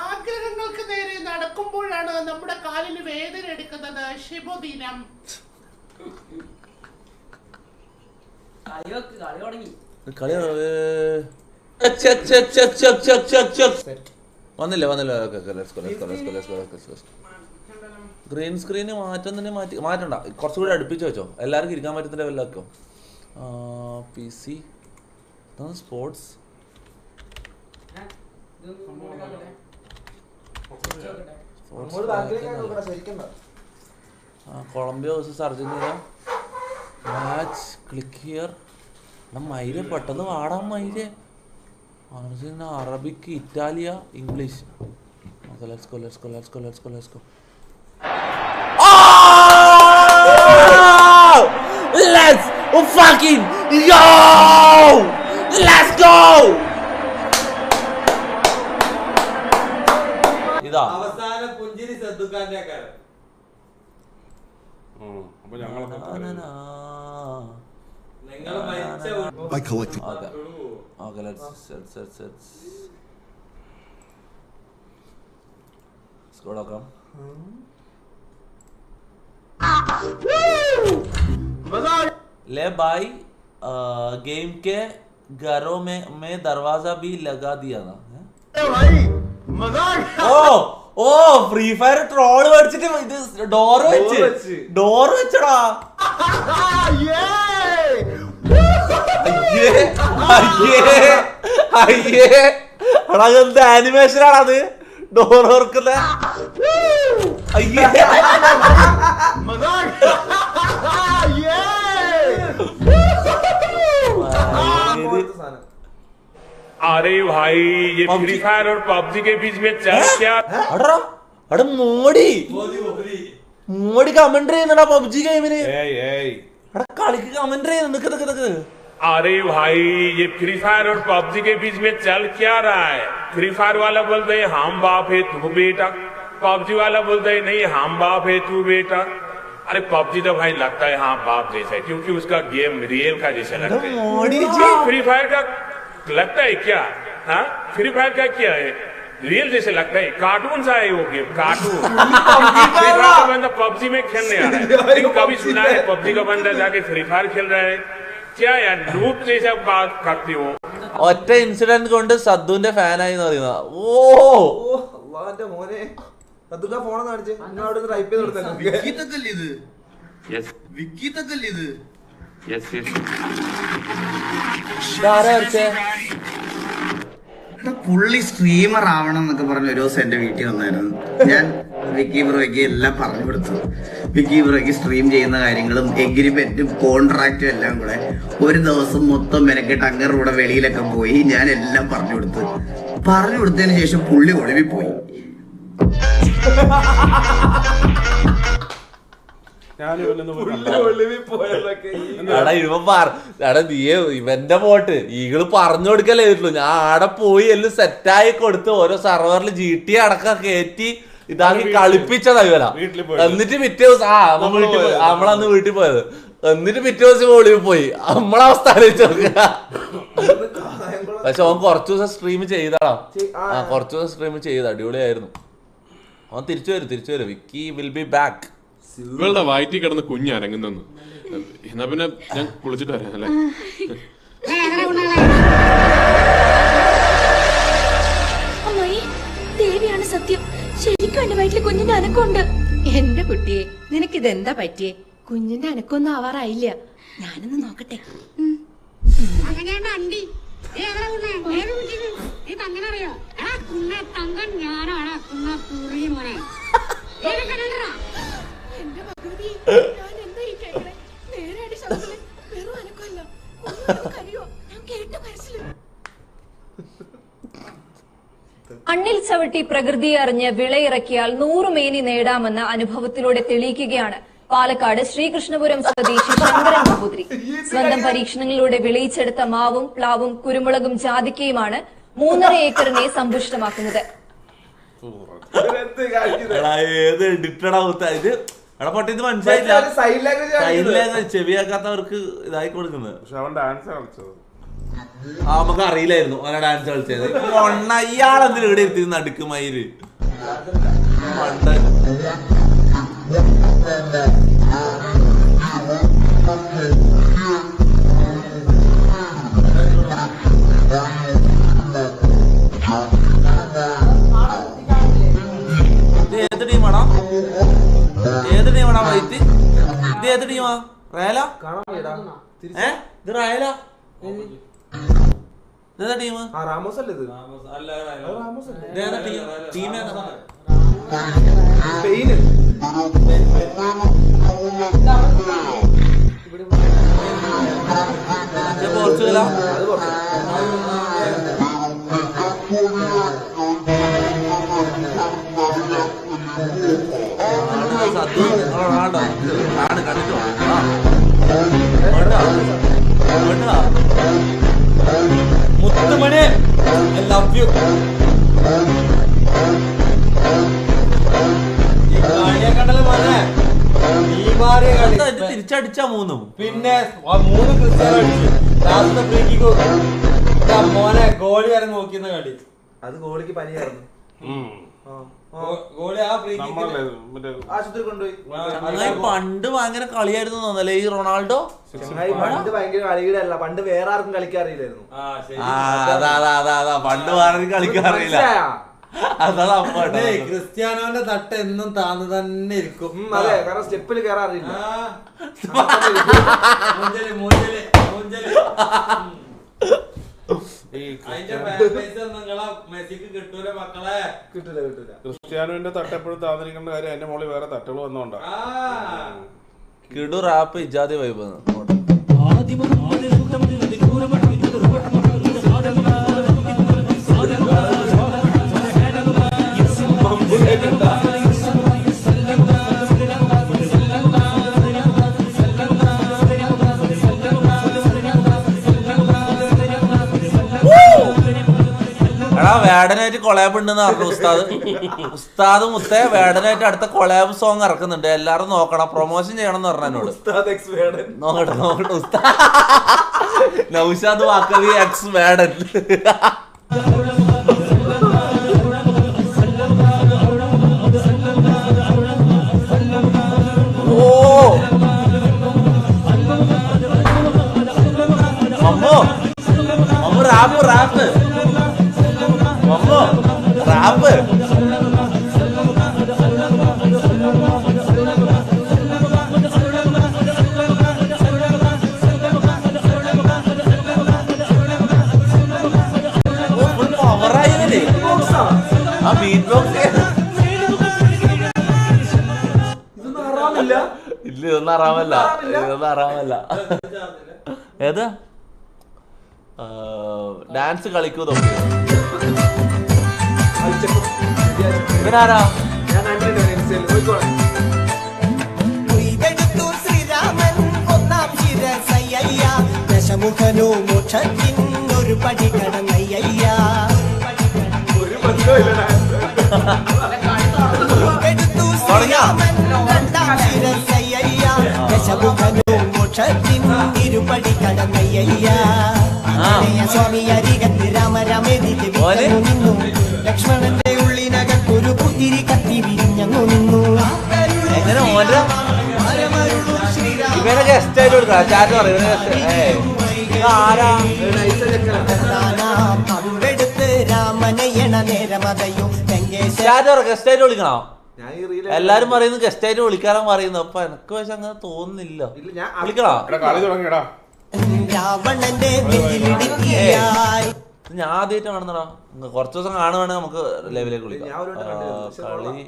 ആഗ്രഹങ്ങൾക്ക് നേരെ നടക്കുമ്പോഴാണ് നമ്മുടെ കാലിന് വേദന എടുക്കുന്നത്. ശുഭദിനം. വന്നില്ല. Green screen മാറ്റണ്ട. കുറച്ചുകൂടി അടുപ്പിച്ച് വെച്ചോ. എല്ലാവർക്കും ഇരിക്കാൻ പറ്റുന്ന ലെവലാക്കോ. PC sports Colombia versus Argentina match. Click here. മൈരെ പെട്ടെന്ന് വാടാൻ മൈരെ. Argentina, Arabic, Italia, English. Let's go. Let's fucking go! Let's go! ഇതാ അവസാന പുഞ്ചിരി സദ്ദുഖാന്റെ കാര്യം. അപ്പൊ ഞങ്ങൾ Okay, let's go down. ले भाई गेम के घरों में दरवाजा भी लगा दिया था. ओ फ्री फायर ट्रोൾ വെച്ചിട്ട് ഇത് ഡോർ വെച്ചടാ. അയ്യേ ആനിമേഷൻ ആണത്. ഡോർ ഓർക്കുന്ന अरे भाई ये फ्री फायर और पबजी के बीच में चल क्या? अरे മോഡി കമന്റ് ചെയ്യുന്നടാ പബ്ജി ഗെയിമിന്. കളിക്ക് കമന്റ് ചെയ്യുന്നു. अरे भाई ये फ्री फायर और पबजी के बीच में चल क्या रहा है? फ्री फायर वाला बोलते है हम बाप है तू बेटा, पबजी वाला बोलता है नहीं हम बाप है तू बेटा. अरे पबजी तो भाई लगता है हाँ बाप जैसा है क्योंकि उसका गेम रियल का जैसा लगता है. फ्री फायर का लगता है क्या? हाँ फ्री फायर का क्या है? रियल जैसे लगता है. कार्टून सा है वो गेम. कार्टून बंदा पबजी में खेलने आ रहा है. लेकिन कभी सुना है पबजी का बंदा जाके फ्री फायर खेल रहा है? क्या यार लूप जैसा बात करते हो. ഒറ്റ ഇൻസിഡന്റ് കൊണ്ട് സദ്ദുവിന്റെ ഫാനായി പറയുന്ന. മോനെ സദ്ദുക്ക ഫോൺ കാണിച്ച് ടൈപ്പ് ചെയ്ത് കൊടുത്തല്ലേ പുള്ളി സ്ട്രീമർ ആവണം എന്നൊക്കെ പറഞ്ഞ ഒരു ദിവസം എന്റെ വീട്ടിൽ വന്നായിരുന്നു. ഞാൻ വിക്കി ബ്രോയ്ക്ക് എല്ലാം പറഞ്ഞു കൊടുത്തു. വിക്കി ബ്രോയ്ക്ക് സ്ട്രീം ചെയ്യുന്ന കാര്യങ്ങളും എഗ്രിമെന്റും കോൺട്രാക്റ്റും എല്ലാം കൂടെ ഒരു ദിവസം മൊത്തം മെനക്കെട്ട് അങ്ങറുടെ വെളിയിലൊക്കെ പോയി ഞാൻ എല്ലാം പറഞ്ഞു കൊടുത്തു. പറഞ്ഞു കൊടുത്തതിന് ശേഷം പുള്ളി ഒളിവിൽ പോയി. ഇവന്റെ പോട്ട് ഈകള് പറഞ്ഞു കൊടുക്കല്ലേ പറ്റുള്ളൂ. ഞാൻ ആടെ പോയി എല്ലാം സെറ്റായി കൊടുത്ത് ഓരോ സർവറിൽ GT അടക്കം കയറ്റി ഇതാക്കി കളിപ്പിച്ചതാ ഇവല. എന്നിട്ട് പിറ്റേ ദിവസം നമ്മളന്ന് വീട്ടിൽ പോയത്. എന്നിട്ട് പിറ്റേ ദിവസം ഒളിവിൽ പോയി. നമ്മളവസ്ഥ ആലോചിച്ച് നോക്കുക. പക്ഷെ അവൻ കുറച്ചു ദിവസം സ്ട്രീം ചെയ്താടാ. കുറച്ചു ദിവസം സ്ട്രീം ചെയ്ത അടിപൊളിയായിരുന്നു. അവൻ തിരിച്ചു വരും. വിക്കി വിൽ ബി ബാക്ക്. ഇവളുടെ വയറ്റിൽ കിടന്ന് കുഞ്ഞ് അരങ്ങുന്നു. എന്നാ പിന്നെ ഞാൻ കുളിച്ചിട്ട് വരാം അല്ലേ? അമ്മായി, ദേവിയാണ് സത്യം. ശരിക്കും എന്റെ വയറ്റിൽ കുഞ്ഞിന്റെ അനക്കമുണ്ട്. എന്റെ കുട്ടിയെ, നിനക്കിതെന്താ പറ്റിയേ? കുഞ്ഞിന്റെ അനക്കൊന്നും ആവാറായില്ല. ഞാനൊന്ന് നോക്കട്ടെ. അണ്ണിൽ ചവിട്ടി പ്രകൃതിയെ അറിഞ്ഞ് വിളയിറക്കിയാൽ 100 മേനി നേടാമെന്ന് അനുഭവത്തിലൂടെ തെളിയിക്കുകയാണ് പാലക്കാട് ശ്രീകൃഷ്ണപുരം സ്വദേശി ശങ്കരൻ നമ്പൂതിരി. സ്വന്തം പരീക്ഷണങ്ങളിലൂടെ വിളയിച്ചെടുത്ത മാവും പ്ലാവും കുരുമുളകും ജാതിക്കയുമാണ് 3.5 ഏക്കറിനെ സമ്പുഷ്ടമാക്കുന്നത്. ചെവിയാക്കാത്തവർക്ക് ഇതായി കൊടുക്കുന്നത്. നമുക്ക് അറിയില്ലായിരുന്നു അവനെ ഡാൻസ് കളിച്ചത്. ഇയാളെന്തിനും ഇവിടെ ഇരുത്തി നടുക്കുമയില് ഏത് ടീമാണോ? വൈറ്റ് ഇത് ഏത് ടീമാ? റയല? ഇത് റയല? ഇതേതാ ടീം? റാമോസ് അല്ലേ ഇത്? ഇതേതാ ടീം? ഏതാ? സ്പെയിന്. പോർച്ചുഗലാ? അത് പോർച്ചുഗൽ. മുത്തുമണി ലവ് യു. തിരിച്ചടിച്ചാ 3 പിന്നെ 3 ക്രിസ്ത്യാനോ അടിച്ചു. ലാസ്റ്റ് ഫ്രീ കിക്ക് മോനെ ഗോളി വരെ നോക്കിയെന്ന കളി. അത് ഗോളിക്ക് പനിയായിരുന്നു. ഗോളി ആ ഫ്രീ കിക്ക് ആശുപത്രി കൊണ്ടുപോയി. പണ്ട് ഭയങ്കര കളിയായിരുന്നു തോന്നല്ലേ ഈ റൊണാൾഡോ? പണ്ട് ഭയങ്കര കളികളല്ല. പണ്ട് വേറെ ആർക്കും കളിക്കാറില്ലായിരുന്നു. പണ്ട് വേറെ കളിക്കാറില്ല. ക്രിസ്ത്യാനോന്റെ തട്ട് എന്നും താന്ന് തന്നെ ഇരിക്കും. അതെ, കാരണം സ്റ്റെപ്പിൽ കയറാറില്ല. ക്രിസ്ത്യാനോന്റെ തട്ട് എപ്പോഴും താന്നിരിക്കേണ്ട കാര്യം എന്റെ മോളിൽ വേറെ തട്ടുകൾ വന്നോണ്ടാ. കിടു റാപ്പ് ഇജാതി വൈബ്. വേടനായിട്ട് കൊളാബ് ഉണ്ടെന്ന് പറഞ്ഞു ഉസ്താദ് മുത്തേ വേടനായിട്ട് അടുത്ത കൊളാബ് സോങ് ഇറക്കുന്നുണ്ട്. എല്ലാരും നോക്കണം, പ്രൊമോഷൻ ചെയ്യണം എന്ന് പറഞ്ഞു എന്നോട്. നോക്കട്ടെ ഉസ്താദ് നൗഷാദ് വാക്കവി എക്സ് വേടൻ. റാപ്പ് റാപ്പ് റാപ്പ് പവറായില്ലേ ആ ബീറ്റ് ബോക്സ്. ഇല്ല ഇതൊന്നും അറാമല്ല. ഏതാ ഡാൻസ് കളിക്കൂ നോക്കി. ഇവനാരാ? ഞാൻ കണ്ടിട്ടുണ്ട് ഇൻസ്റ്റയിൽ നോക്കിക്കോളാം. ദശമുഖനോ മോക്ഷത്തിനൊരു പടി കടന്നയ്യ ഒരു ബന്ധമില്ല. ദശമുഖനോ മോക്ഷത്തിനൊരുപടി കടന്നയ്യ സ്വാമി അരികത്ത് രാമരാമേതിക്ക് നിന്നു ലക്ഷ്മണന്റെ ഉള്ളിനകത്തൊരു പുത്തിരി കത്തി വിരിഞ്ഞു നിന്നു. എങ്ങനെ ഓരോ ഇവനെ ഗസ്റ്റ് ആയിട്ട് കൊടുക്കാം. ചാറ്റ് പറയും ആരാ രാമനയണ നേരമതയും ചാറ്റ് പറ ഗസ്റ്റ് ആയിട്ട് വിളിക്കണോ? ഞാൻ ഈ റീൽ എല്ലാരും പറയുന്നു ഗസ്റ്റ് ആയിട്ട് വിളിക്കാനും പറയുന്നു. അപ്പൊ എനിക്ക് പക്ഷെ അങ്ങനെ തോന്നുന്നില്ല. വിളിക്കണോ? രാവണന്റെ ഞാൻ ആദ്യമായിട്ട് കാണുന്നടാ. കുറച്ച് ദിവസം കാണുവാണെങ്കിൽ നമുക്ക് ലെവലിലേക്ക് വിളിക്കാം. കളി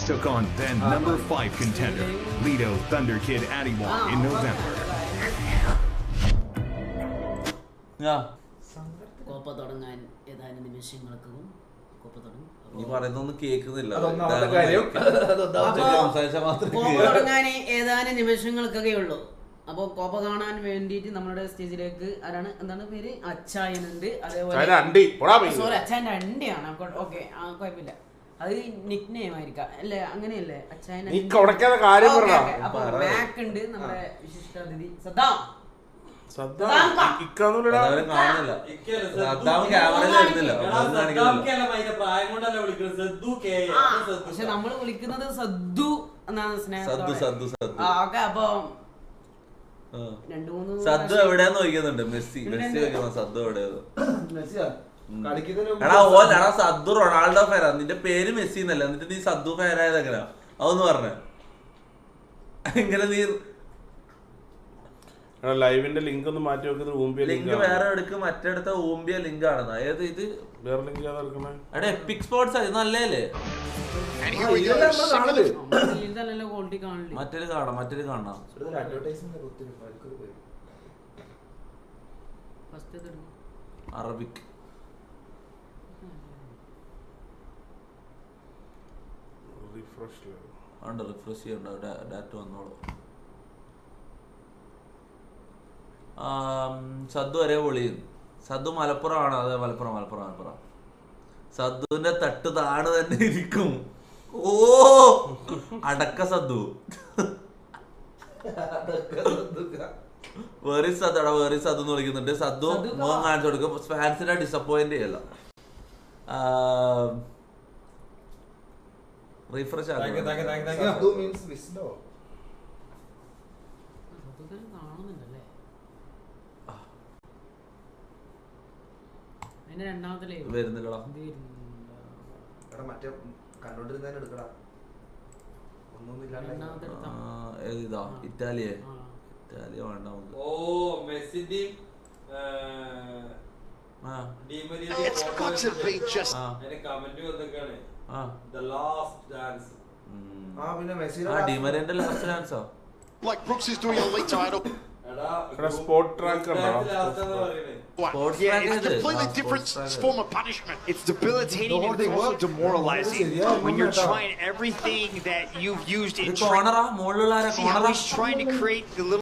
took on then number 5 contender Lido Thunder Kid Adiwan in November. Copa തുടങ്ങാൻ ഏതാനും നിമിഷങ്ങൾക്കും കോപ്പ തുടങ്ങും. നീ പറയുന്നൊന്നും കേൾക്കുന്നില്ല. കോപ്പ തുടങ്ങാൻ ഏതാനും നിമിഷങ്ങൾക്കൊക്കെ ഉള്ളൂ. അപ്പോൾ കോപ്പ കാണാൻ വേണ്ടിയിട്ട് നമ്മുടെ സ്റ്റേജിലേക്ക് ആരാണ്, എന്താണ് പേര്, അച്ചായനുണ്ട്. അതേപോലെ സോറി അച്ചായന്റെ അണ്ടിയാണ്. ഓക്കെ കുഴപ്പമില്ല, അത് നിക് നെയിം ആയിരിക്കാം അല്ലേ, അങ്ങനെയല്ലേ അച്ചായൻ. അപ്പൊ മാക്ക് ഉണ്ട് നമ്മുടെ വിശിഷ്ടാതിഥി സദ്ദാം. പക്ഷെ നമ്മള് വിളിക്കുന്നത് സദ്ദു എന്നാണ് സ്നേഹത്തോടെ. അപ്പൊ സദ്ദു എവിടെയാന്ന് ചോദിക്കുന്നുണ്ട്. മെസ്സി ചോദിക്കണം സദ്ദു എവിടെയാന്ന്. എടാ സദ്ദു റൊണാൾഡോ ഫാനാ. നിന്റെ പേര് മെസ്സി എന്നല്ല, എന്നിട്ട് നീ സദ്ദു ഫാനായത് എങ്ങനെയാ? അതൊന്ന് പറഞ്ഞേ. എങ്ങനെ നീ ലൈവിന്റെ ലിങ്ക് ഒന്ന് മാറ്റി വെക്കുന്നത് ഊമ്പിയ ലിങ്ക് വേറെ എടുക്ക്, മറ്റെടുത്ത ഊമ്പിയ ലിങ്ക് ആണെന്ന്. ഏത് ഇത് വേറെ ലിങ്ക് എടാ എപ്പിക് സ്പോർട്സ് ഇത് നല്ലല്ലേ? മറ്റൊരു കാണാം, മറ്റൊരു കാണാം. അറബിക് റിഫ്രഷ് ചെയ്യണ്ട, ഡാറ്റ വന്നോളൂ. സദ്ദു ഒരേ പൊളി. സദ്ദു മലപ്പുറം ആണ്. അതെ മലപ്പുറം മലപ്പുറം മലപ്പുറം. സദ്ദുവിന്റെ തട്ട് താണ് തന്നെ ഇരിക്കും. ഓ അടക്ക സദ്ദു. വേറി സദ്ദടാ, വേറി സദ്ദു എന്ന് വിളിക്കുന്നുണ്ട്. സദ്ദു മുഖം കാണിച്ചു കൊടുക്കും. ഫാൻസിനെ ഡിസപ്പോയിന്റ് ചെയ്യല്ല. റിഫ്രഷ് ആകും. വരുന്നില്ലടാ. ഏതാ ഇറ്റാലിയ? ഇറ്റാലിയ വേണ്ട നമുക്ക്. ഓ മെസ്സിന്റെയും കമന്റ് വന്നേക്കാണ്. The last dance. ഡിമറിയന്റെ ലാസ്റ്റ് ഡാൻസോ? Like Brooks is doing a late title. Sport track Yeah, it's a completely different form of punishment. It's debilitating and also demoralizing when you're trying everything that you've used in training. See how he's trying to create the little